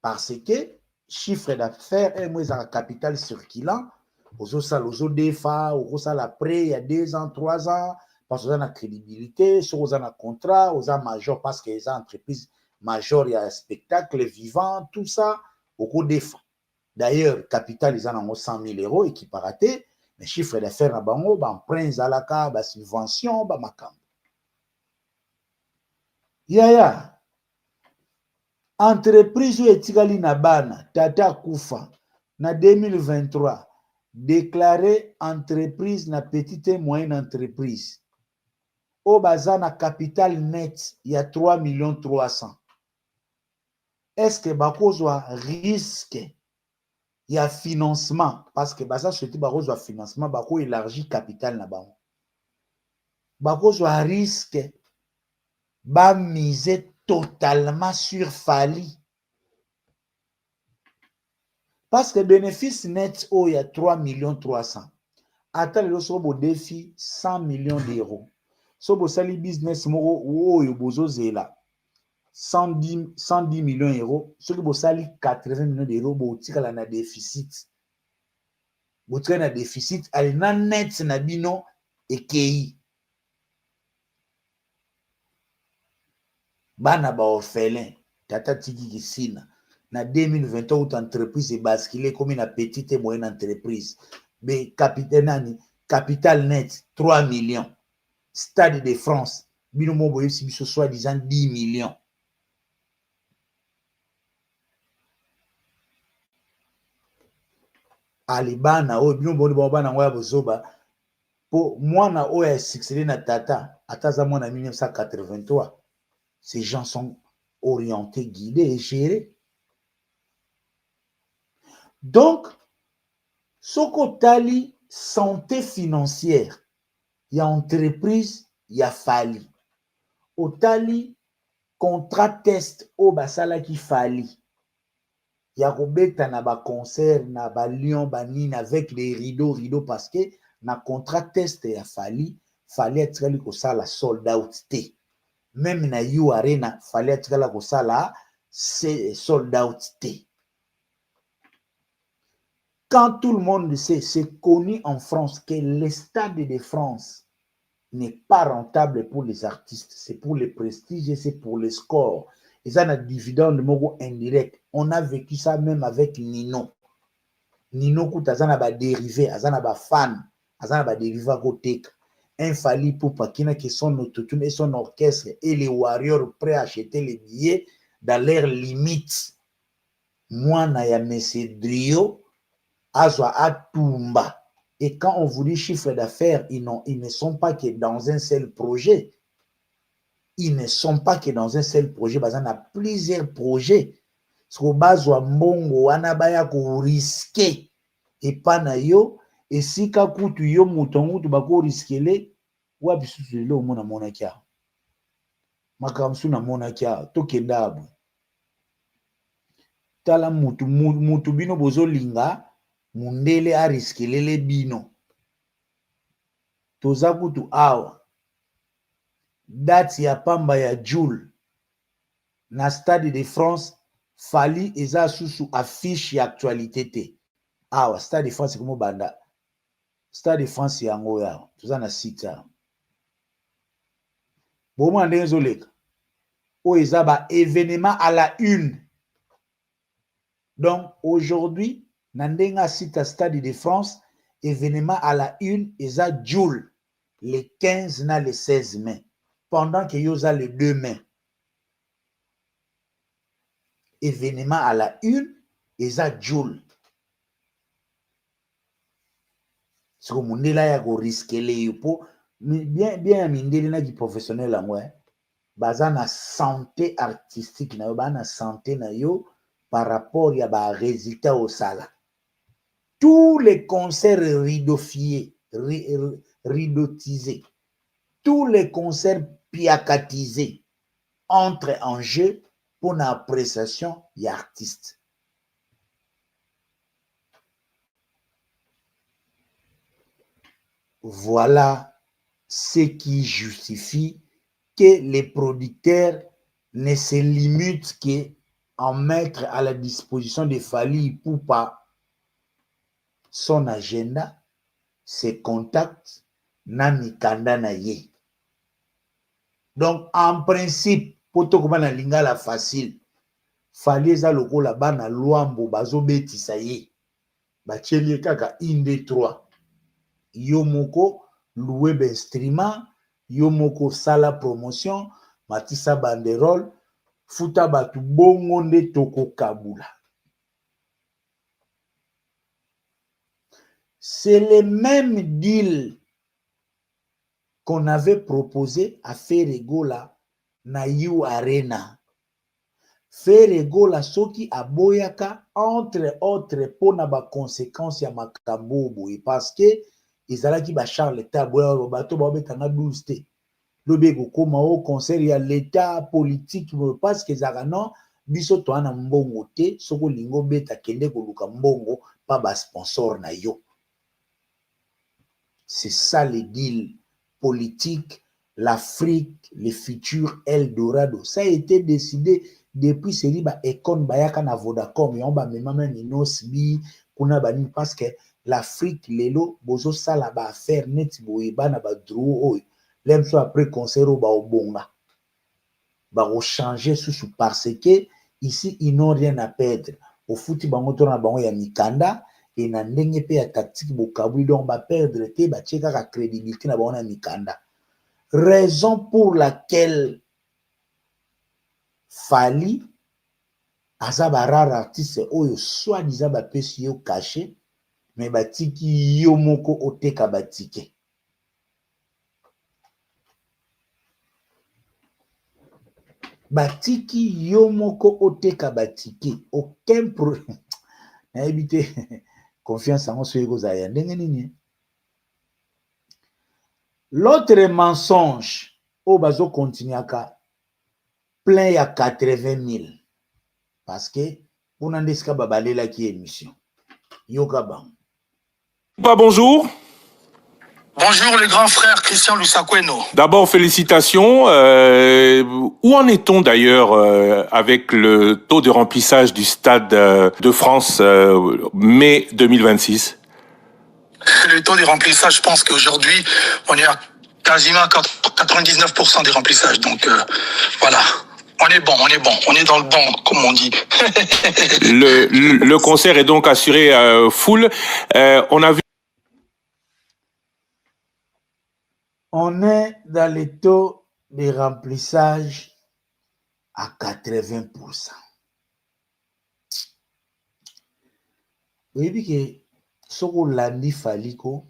Parce que chiffre d'affaires est moins en capital circulant. Ozo sal ozo defa, ozo sal après il y a 2 ans, 3 ans, parce que on a crédibilité, sur on a contrat, on a major parce que les entreprises major il y a spectacle vivant, tout ça, au defa. D'ailleurs, capital ils en ont 100 000 euros et qui paraté, mais chiffre d'affaires na bango, ba emprunt zalaka, ba subvention, ba makam. Yaya. Entreprise etikali na bana Tata Kufa na 2023 déclaré entreprise na petite et moyenne entreprise o baza na capital net ya 3 millions 300. Est-ce que bakozwa risque ya financement parce que baza société bakozwa financement bako élargi capital na bango. Bakozwa risque ba miser totalement sur Fali. Parce que bénéfice net, il y a 3 millions 300. Attends, le sobo défi 100 millions d'euros. Sobo sali business moro ou yo bozo zela 110 millions d'euros. Sobo sali 80 millions d'euros, bo tika na déficit. Bo tika na déficit, ali na net na bino ekei. Bana ba orphelin Tata Tiki Kisina na 2023 où entreprise est basculée comme une petite et moyenne entreprise mais capital net 3 millions. Stade de France bino mo boye si biso soit disant 10 millions. Alibana o bino bo bana ngoya bozoba po mwana o ya succédé na Tata ataza mwana 1983. Ces gens sont orientés, guidés et gérés. Donc, Sokotali, santé financière, il y a entreprise, il y a Fali. Otali, contrat test au basala qui fali. Il y a Robeta na ba concert na ba Lyon banine avec les rideaux parce que na contrat test ya fali être que ça la sold out té. Même na You Arena fallait être que ça la c'est sold out té. Quand tout le monde sait, c'est connu en France que le stade de France n'est pas rentable pour les artistes, c'est pour le prestige et c'est pour le score. Et ça, a dividende indirect. On a vécu ça même avec Nino. Nino, quand il a dérivé, il a fan, il a dérivé à côté. Infali pour Pakina qui son autotune et son orchestre et les warriors prêts à acheter les billets dans leurs limites. Moi, na ya Messe Drio, Azwa Atumba. Et quand on vous dit chiffre d'affaires, ils ne sont pas que dans un seul projet. Ils ne sont pas que dans un seul projet. Parce qu'on a plusieurs projets. Ce qu'on base wa mbongo, wana baya ko risquer. Et pas na yo. Et si ka kutu yo moutongo, tu bako risquer wa bisusu le omona mona kia. Makamsu na mona kia. Toke dabu. Tala mutu bino bozo linga. Mundele a risquer bino. Toza kutu awa. Date ya pamba ya Joule na Stade de France fali eza susu affiche ya actualité te. Awa Stade de France comme banda. Stade de France yango ya. Toza na site. Bomo ndenge zoleka. O eza ba événement à la une. Donc aujourd'hui na ndenga site Stade de France événement à la une eza Joule le 15 na le 16 mai. Pendant que Yosa le 2 mai. Événement à la une, Eza Joule. C'est comme on est là, il y a un risque. Bien, mindeli na qui professionnel à moi. Baza na santé artistique, na yo, na santé na yo, par rapport à ba résultat au sala. Tous les concerts rideaufiés, rideautisés, tous les concerts piacatisés entrent en jeu pour l'appréciation des artistes. Voilà ce qui justifie que les producteurs ne se limitent qu'à mettre à la disposition de Fally Ipupa son agenda, ses contacts, na mikanda na ye. Donc, en principe, pour tout le lingala facile, Fally eza lokola bana luambo bazo betisa ye. Bacheli kaka inde 3. Yo moko loué instrument, yo moko sala promotion, matisa banderole, futa batu bongo nde toko kabula. C'est le même deal qu'on avait proposé à Ferregola na You Arena. Ferregola soki aboyaka entre autres pona ba conséquences ya makambo boy parce que ezalaki ba Charles Taboya bato ba betanga 12 te. Lobe ko koma au concert ya l'état politique parce que ezaka non biso to ana mbongo te soko lingo beta kende ko luka mbongo pa ba sponsor na yo. C'est ça le deal politique, l'Afrique, le futur Eldorado. Ça a été décidé depuis Seriba Ekon Bayaka na Vodacom. Yon ba memame ni Nosbi, kuna bani parce que l'Afrique, lelo, bozo sala ba affaire net boyeba na ba dro oy. L'aime soit après concert ba obonga. Ba rechanger sous parce que ici ils n'ont rien à perdre. Au foot bango tona bango ya mikanda. Et na ndenge pe ya tactique bokabu donc ba perdre te ba tcheka ka crédibilité na bona mikanda. Raison pour laquelle Fally azaba rare artiste oyo soit disant ba pesi yo caché mais ba tiki yo moko oteka ba tike. Ba tiki yo moko oteka ba tike aucun problème. Na éviter confiance en soi kozaya ndenge nini. L'autre mensonge au bazo continuaka plein à 80 000. Parce que, on a des babalela qui émission. Yoga bang. Bonjour. Bonjour le grand frère Christian Lusakweno. D'abord, félicitations. Où en est-on d'ailleurs avec le taux de remplissage du Stade de France mai 2026? Le taux de remplissage, je pense qu'aujourd'hui, on est à quasiment 99% des remplissages. Donc voilà, on est bon, on est dans le bon, comme on dit. Le concert est donc assuré full. On a vu. On est dans le taux de remplissage à 80%. Oui, que ce qu'on l'a dit, Faliko,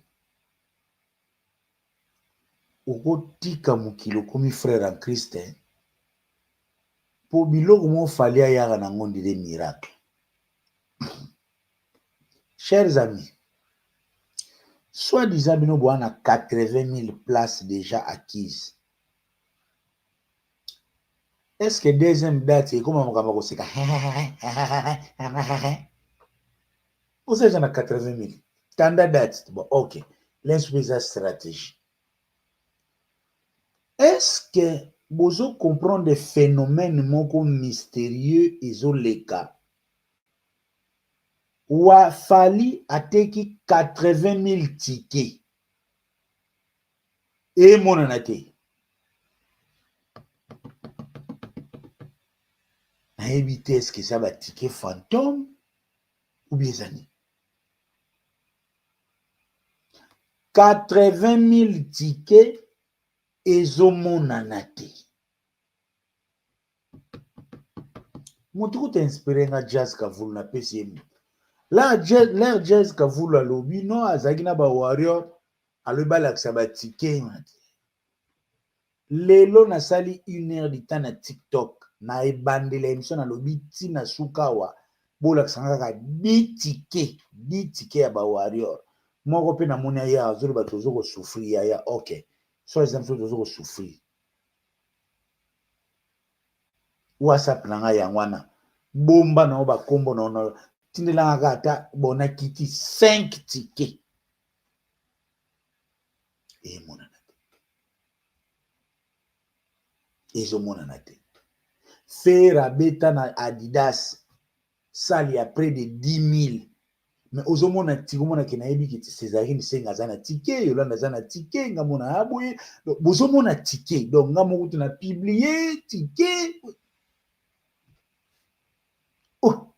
au tika mukilo comme frère en Christ, pour biloko mo fali ayaka na ngondi des miracles. Chers amis, soi-disant bino bo na 80 000 places déjà acquises. Est-ce que deuxième date c'est comme on va dire vous êtes à 80 000. Standard date, bon, ok. L'insuffisance stratégie. Est-ce que vous comprenez des phénomènes mystérieux isolés? Ou a fallu atteindre 80 000 tickets. Et mon anate. Na éviter est-ce que ça va ticket fantôme ou bien zani? 80 000 tickets ezomonana te. Motu ko inspiré na Jazz Kavulu na PCM. L'air Jazz Kavulu alobi no azaki na ba warrior aloba lakisa ba ticket. Lelo nasali 1 heure de temps na TikTok na ebandela émission alobi tina sukawa bolakisa kaka 10 tickets ya ba warrior. Moko pe na moni ya azolo bato zo ko souffrir ya OK. So exemple zo ko souffrir. WhatsApp nanga yangwana bomba na ba kombo na tindela ngata bona kiti 5 tickets. Et mon anate. Ezo mon anate. Faire beta na Adidas sali à près de 10 000. Mais aux mona tigomona kenayebi ki Césarine senga zana ticket Yolanda zana ticket ngamona abwe bozo mona ticket donc ngamo kutu na publier ticket oh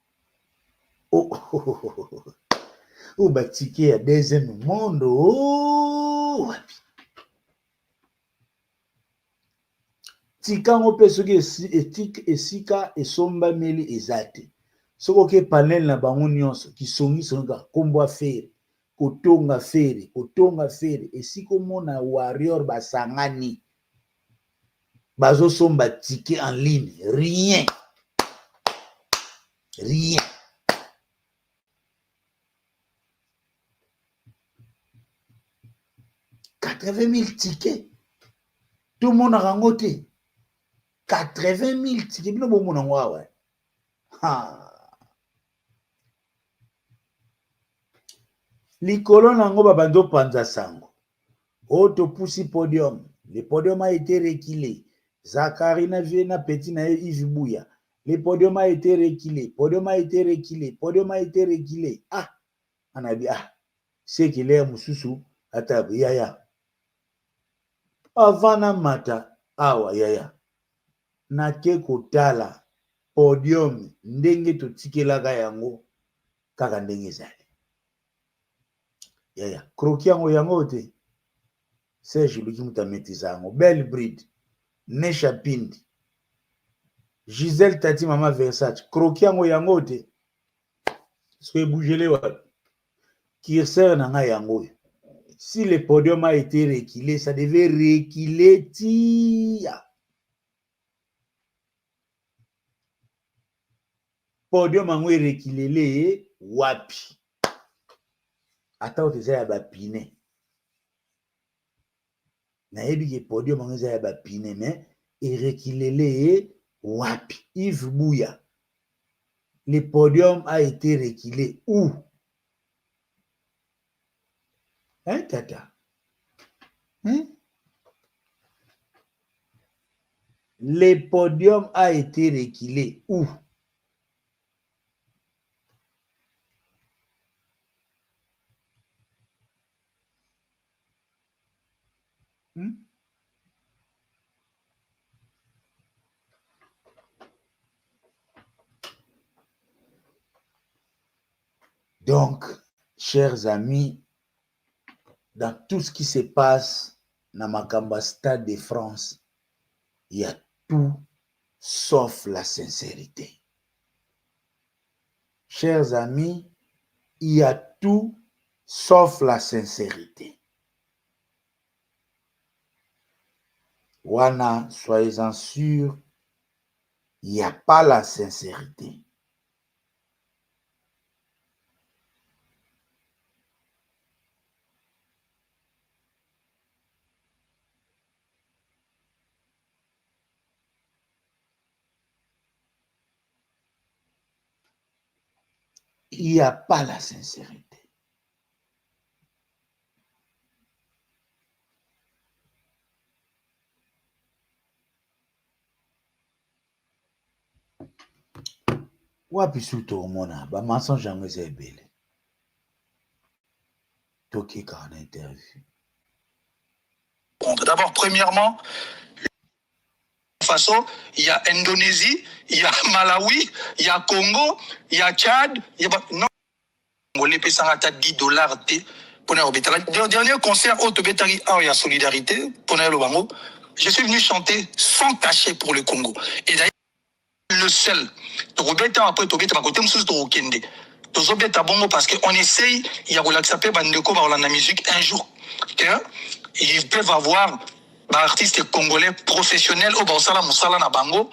ba ticket ya deuxième monde wapi tika ngo peso ki esika esomba meli ezate. Soko ke panel na bango nyonso kisongi songa kombo afere kotonga fere esiko mona warrior basangani bazo somba ticket en ligne rien 80 000 tickets tout le monde a rangoté 80 000 tickets bino bo mona ngwa ha likolo nango babando panza sango auto pusi podium. Le podium a été reculé. Zakarina Viena Petit na Yves Bouya. Le podium a été reculé. Ah, on a dit c'est qu'il est mususu atabu yaya. Avana mata awa yaya. Nake kotala podium ndenge to tikelaka yango kaka ndenge zali. Yaya, kroki yango te. Serge Luki Mutameti Belle Bride, Nesha Pindi, Gisèle Tati Mama Versace, kroki yango te. Soye bougele wa. Kirser nanga yango. Si le podium a été reculé, ça devait reculer tia. Podium yango reculé le wapi. Ata oteza ya bapine. Na yebi ke podium eza ya bapine mais erekilele Wapi, Yves Bouya, le podium a été reculé. Où? Hein, tata? Hein? Le podium a été reculé. Où? Donc, chers amis, dans tout ce qui se passe dans Makamba Stade de France, il y a tout sauf la sincérité. Chers amis, il y a tout sauf la sincérité. Wana, soyez-en sûrs, il n'y a pas la sincérité. Il n'y a pas la sincérité. Wapi suto omona ba mensonge yango eza ebele. Tokika en interview. D'abord, premièrement, façon, il y a Indonésie, il y a Malawi, il y a Congo, il y a Tchad, il y a... Non, on les paye 10 $. Le dernier concert au Tobetari, il y a Solidarité, je suis venu chanter sans cachet pour le Congo. Et d'ailleurs, le seul, parce qu'on essaye, il y a la musique un jour, qu'ils peuvent avoir artistes congolais professionnels au Bansala Moussala na Bango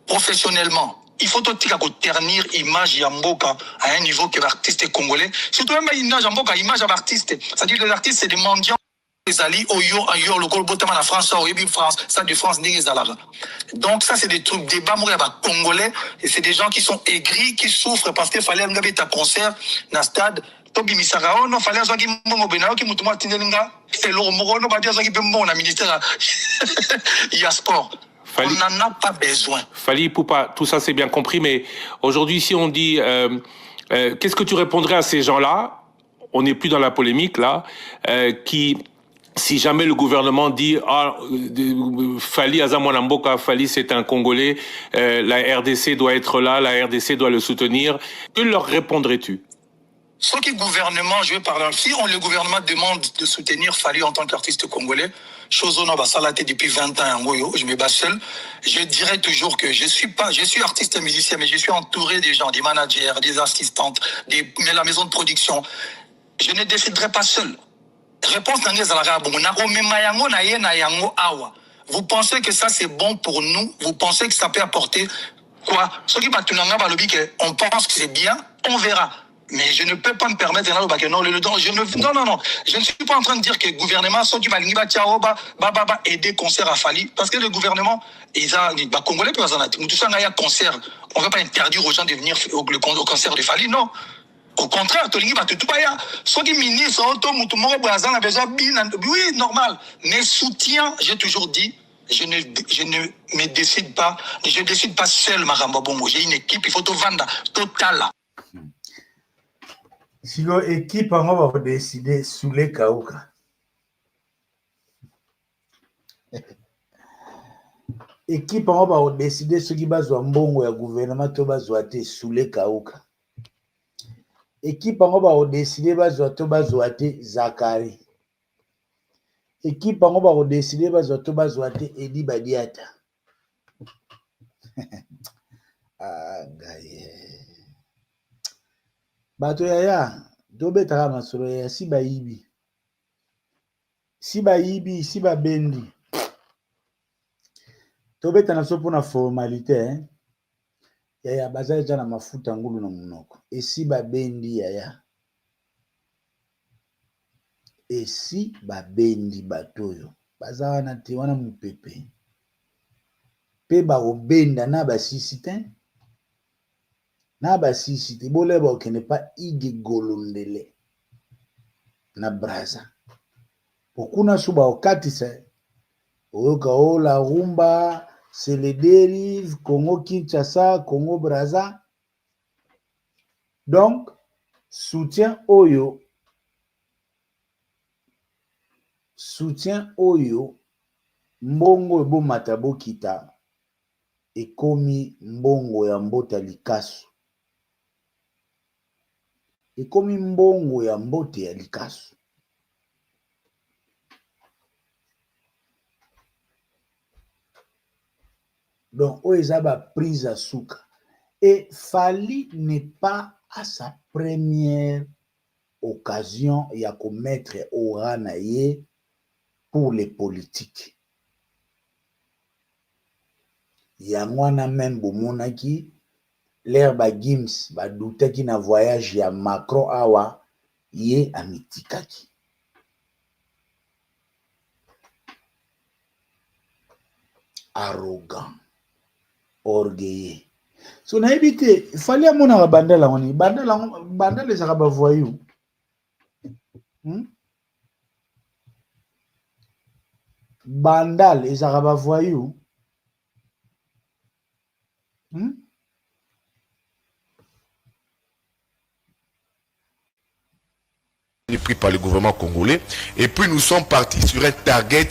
professionnellement. Il faut tout ternir l'image Yamboka à un niveau que l'artiste congolais. Surtout même l'image Yamboka, l'image de l'artiste. C'est-à-dire que les artistes, c'est des mendiants. Les alliés, Oyo, le Col Botama, la France, France, ça de France, donc ça, c'est des trucs, des bas congolais, et c'est des gens qui sont aigris, qui souffrent parce qu'il fallait un concert dans le stade. Tobi Misarao, non, fallait un Mbongo Benao, qui m'a tindelinga, c'est l'Oromo, non, pas dire qui peut mon ministère, il y a sport. On n'en a pas besoin. Fally Ipupa, tout ça c'est bien compris, mais aujourd'hui, si on dit, qu'est-ce que tu répondrais à ces gens-là? On n'est plus dans la polémique là, qui, si jamais le gouvernement dit Fally Azamwanamboka, Fally c'est un Congolais, la RDC doit être là, la RDC doit le soutenir, que leur répondrais-tu? Ce qui gouvernement, je vais parler, si le gouvernement demande de soutenir Fally en tant qu'artiste congolais, chose on a salaté depuis 20 ans, je me bats seul, je dirais toujours que je suis artiste et musicien, mais je suis entouré des gens, des managers, des assistantes, mais la maison de production. Je ne déciderai pas seul. Réponse vous pensez que ça c'est bon pour nous? Vous pensez que ça peut apporter quoi? Ce qui on pense que c'est bien, on verra. Mais je ne peux pas me permettre non, je ne suis pas en train de dire que le gouvernement aider concert à Fally, parce que le gouvernement, Congolais peut un concert, on ne va pas interdire aux gens de venir au concert de Fally, non. Au contraire, oui, normal. Mais soutien, j'ai toujours dit, je ne me décide pas, je ne décide pas seul, Marambabongo. J'ai une équipe, il faut tout vendre, total. Si l'équipe va décider sous les Kauka. Équipe va décider ce qui va mbongo ya gouvernement to bazwa te sous les Kauka. Équipe va décider bazwa to bazwa te Zakari. Équipe va décider bazwa to bazwa te Edi Badiata. Ah gaye. Bato yaya dobetaka masolo ya si bayibi. Si bayibi, si babendi. Tobeta na so pona formalité hein. Yaya baza ja na mafuta ngulu na munoko. Esi babendi yaya. Esi babendi batoyo. Baza wana te wana mupepe. pe bakobenda na basisi te na basisi te boleba okende pa ige golondele na braza okuna so baokatisa oyoka o la rumba c'est le dérive Congo Kinshasa Congo Braza. Donc soutien oyo mbongo ebomata bokita ekomi mbongo ya mbota likasu ekomi mbongo ya mbote ya likasu. Donc oyo eza ba prise à suka et Fally n'est pas à sa première occasion ya commettre aura na ye pour les politiques. Yango wana même bomonaki l'air ba Gims badutaki na voyage ya Macron awa ye amitikaki. Arrogant, orgueilleux. So nayebi te Fally amonaka bandala ngoni bandala ezaka bavoyou. Bandal ezaka bavoyou. Pris par le gouvernement congolais. Et puis nous sommes partis sur un target,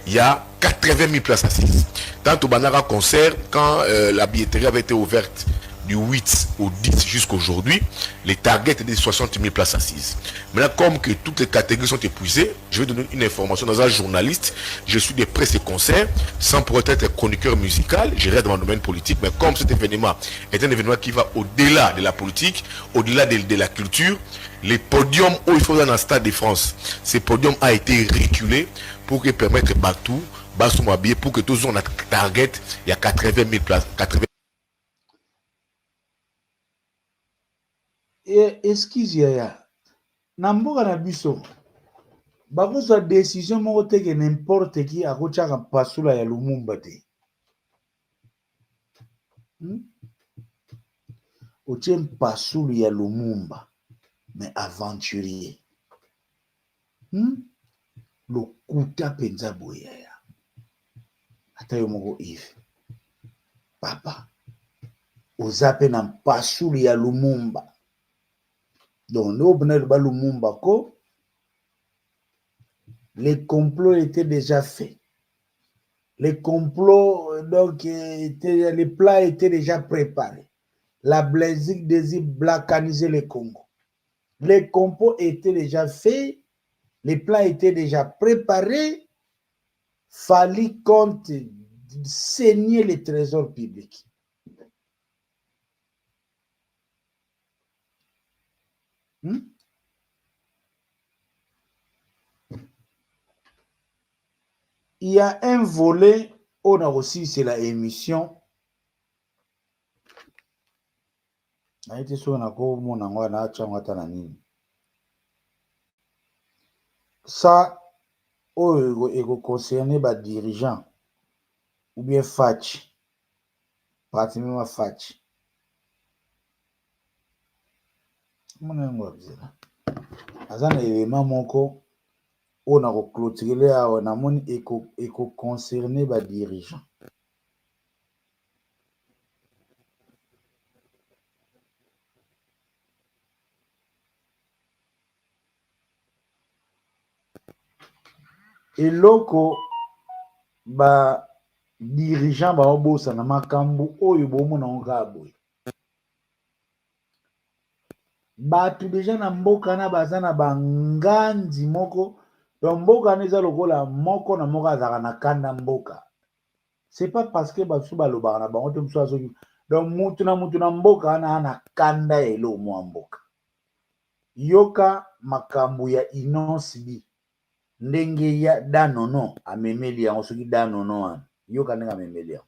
il y a 80 000 places assises. Tant au Banara concert, quand la billetterie avait été ouverte du 8 au 10 jusqu'à aujourd'hui, les targets étaient de 60 000 places assises. Maintenant, comme que toutes les catégories sont épuisées, je vais donner une information dans un journaliste. Je suis des presse et concerts, sans pour être chroniqueur musical, je reste dans le domaine politique, mais comme cet événement est un événement qui va au-delà de la politique, au-delà de la culture, les podiums où il faut dans le Stade de France, ce podium a été reculé pour que permettre Batou, Bassoumabie, pour que tous on a target, il y a 80 000 places. 80... Excuse yaya, na mboka na biso, bakozwa décision moko te que n'importe qui akotiaka pasula ya Lumumba te. Otie pasulu ya Lumumba, mais aventurier. Lokuta penza boya ya. Ata yo moko Yves. Papa, ozape na pasulu ya Lumumba. Donc, nous, Lumumba, les complots étaient déjà faits. Les complots, donc, les plats étaient déjà préparés. La Belgique désire blacaniser le Congo. Les complots étaient déjà faits. Les plats étaient déjà préparés. Fallait compte saigner les trésors publics. Il y a un volet, on a aussi, c'est la émission. Ça, il concerne les dirigeants ou bien Fatch, pratiquement Fatch. Azana élément moko on a clôturé awa na moni eko concerner ba dirigeant. Eloko ba dirigeant ba obosa na makambo oyo bomona ngaboy. Batu deja na mboka na bazana banganzi moko donc mboka neza lokola moko na moko azaka na kanda mboka. C'est pas parce que basu balobaka na bango te musu azoki donc mutu na mboka na kanda elo mwa mboka. Yoka makambo ya inonsibi ndenge ya danono amemeli yango soki danono wana yoka ndenge amemeli yango.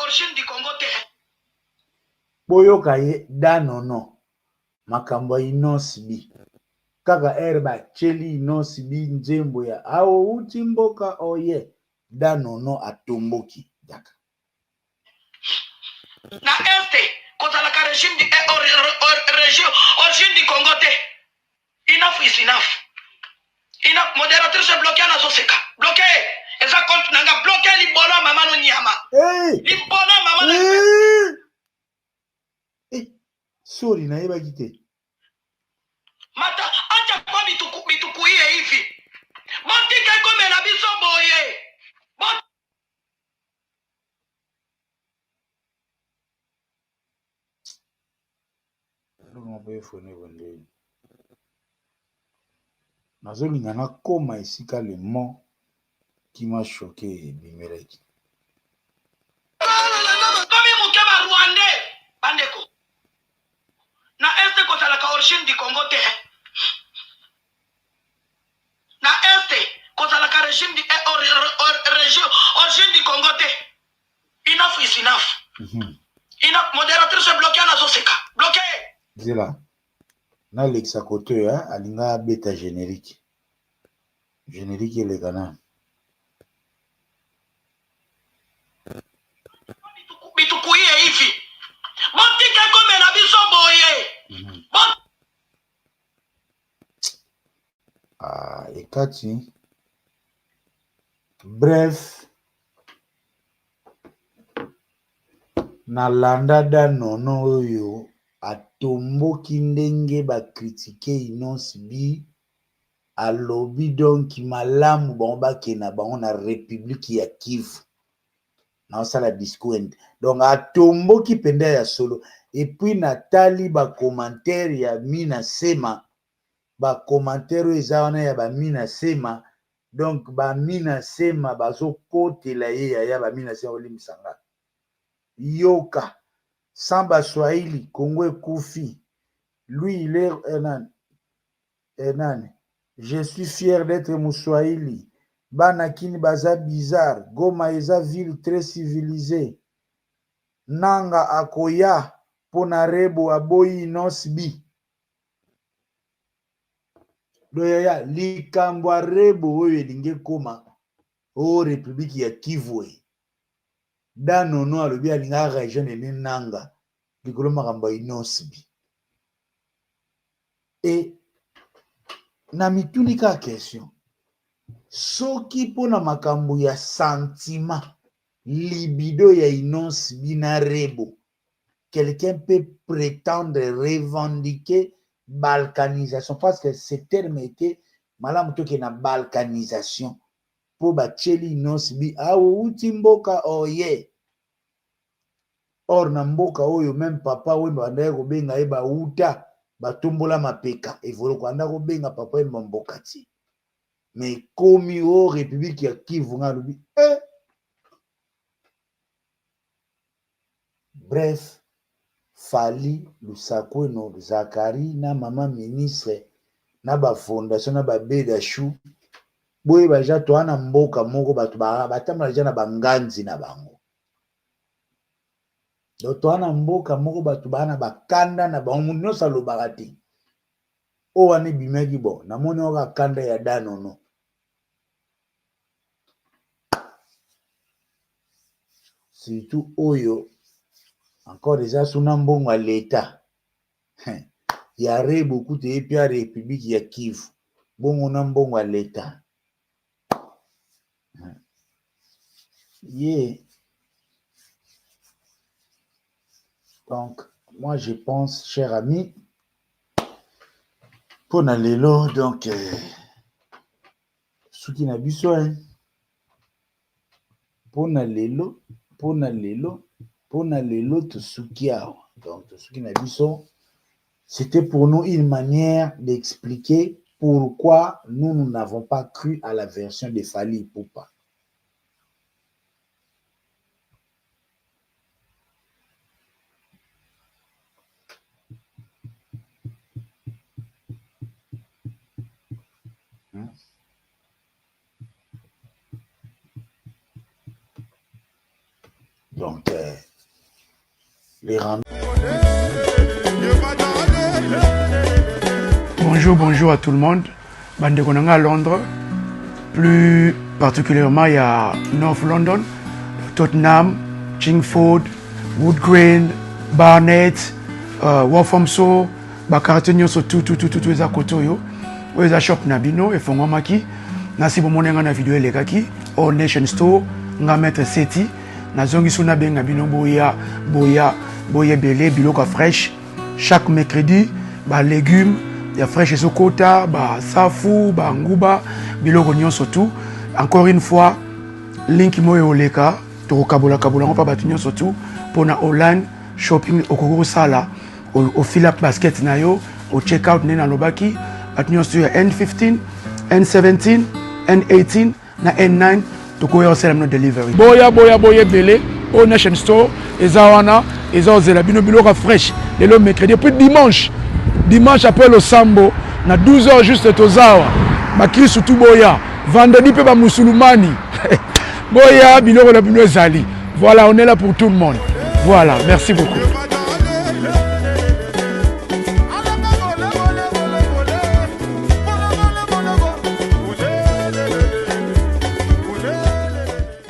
origine du Congo te. Boyoka ye danono makambo ya inosibi kaka erba cheli inosibi nzembo ya awo uti mboka oye danono atomboki daka Na este kozalaka régime du origine du Congo te. Enough is enough. Enough. Modératrice bloqué na zoseka. Bloqué. Eza compte nanga bloqué libolo mama no nyama. Libolo mama no sorry nayebaki te mata acha kwa bituku hiye hivi. Botika komela biso boye. nazolinga nakoma esika le mot qui m'a choqué ebimelaki Komi muke ba Rwandais bandeko. Na este kozalaka origine du Congo te. Na este kozalaka régime du origine du Congo te. Enough is enough. Enough. Modératrice bloqué na zoseka. Bloqué. zela nalekisa kote oyo alinga abeta générique eleka nani bituku hiye hivi. Botika komela biso boye. ekati bref nalanda danono oyo atomboki ndenge bakritike inosibi alobi donki malamu bango bakenda bango na république ya Kivu naosala discours donc atomboki penda ya solo epuis natali bakomantere ya mina sema bakomantere oyo eza wana ya bamina sema donc bamina sema bazokotela ye yaya bamina sema olimisanga yoka sans baswahili Congo ekufi lui il est nani je suis fier d'être muswahili bana kini baza bizarre Goma eza ville très civilisée nanga akoya pona rebo aboyi inosbi doyaya likambo ya rebo oyo elingi ekoma o république ya Kivu danono alobi alinga région ene nanga likolo makambo ya inosbi e na mituni ka question soki mpona makambo ya sentiment libido ya inosbi na rebo quelqu'un peut prétendre revendiquer balkanisation parce que ce terme était malamu toke na balkanisation po batieli inosbi awuti mboka oye or na mboka oyo même papa oyo bandaki kobenga ye bauta batombola mapeka evoloko anda kobenga papa ye mboka ti mais komi o république ya Kivu nga lobi bref Fali Lusakweno Zakari na mama ministre na bafondation na babeda chou boye baja to ana mboka moko bato batambola ja na banganzi na bango do to ana mboka moko bato bana bakanda na bango nyonso alobaka te o wana ebimaki bon namoni oka kanda ya danono surtout oyo encore eza suna mbongo ya leta ya rebo kutu ye pia république ya Kivu bongo na mbongo ya leta yeah. Donc moi je pense cher ami pona lelo donc suki na biso pona lelo tosuki awa donc tosuki na biso c'était pour nous une manière d'expliquer pourquoi nous n'avons pas cru à la version de Fali Ipupa. Donc, les rendez-vous. Bonjour à tout le monde. Bande Konanga à Londres, plus particulièrement il y a North London, Tottenham, Chingford, Wood Green, Barnet, Walthamstow, Bakarate nyonso tout eza koto yo. Eza shop nabino e fongo maki. Nasi bomonenga na video elekaki au Nation Store nga mettre seti na zongi suna benga bino boya belé biloko fresh chaque mercredi ba légumes ya fresh ezokota ba safu ba nguba biloko nyonso tout. Encore une fois link moyo oleka to kabola pa batu nyonso tout pona online shopping okoko sala au fill up basket na yo au check out nena lobaki batu nyonso ya N15 N17 N18 na N9 toko yo sala no delivery boya belé au Nation Store ezawana ezozela bino biloko fresh le mercredi puis dimanche après le sambo na 12h juste tozawa bakristu tout boya vendredi pe ba musulmani boya biloko na bino ezali. Voilà, on est là pour tout le monde. Voilà, merci beaucoup.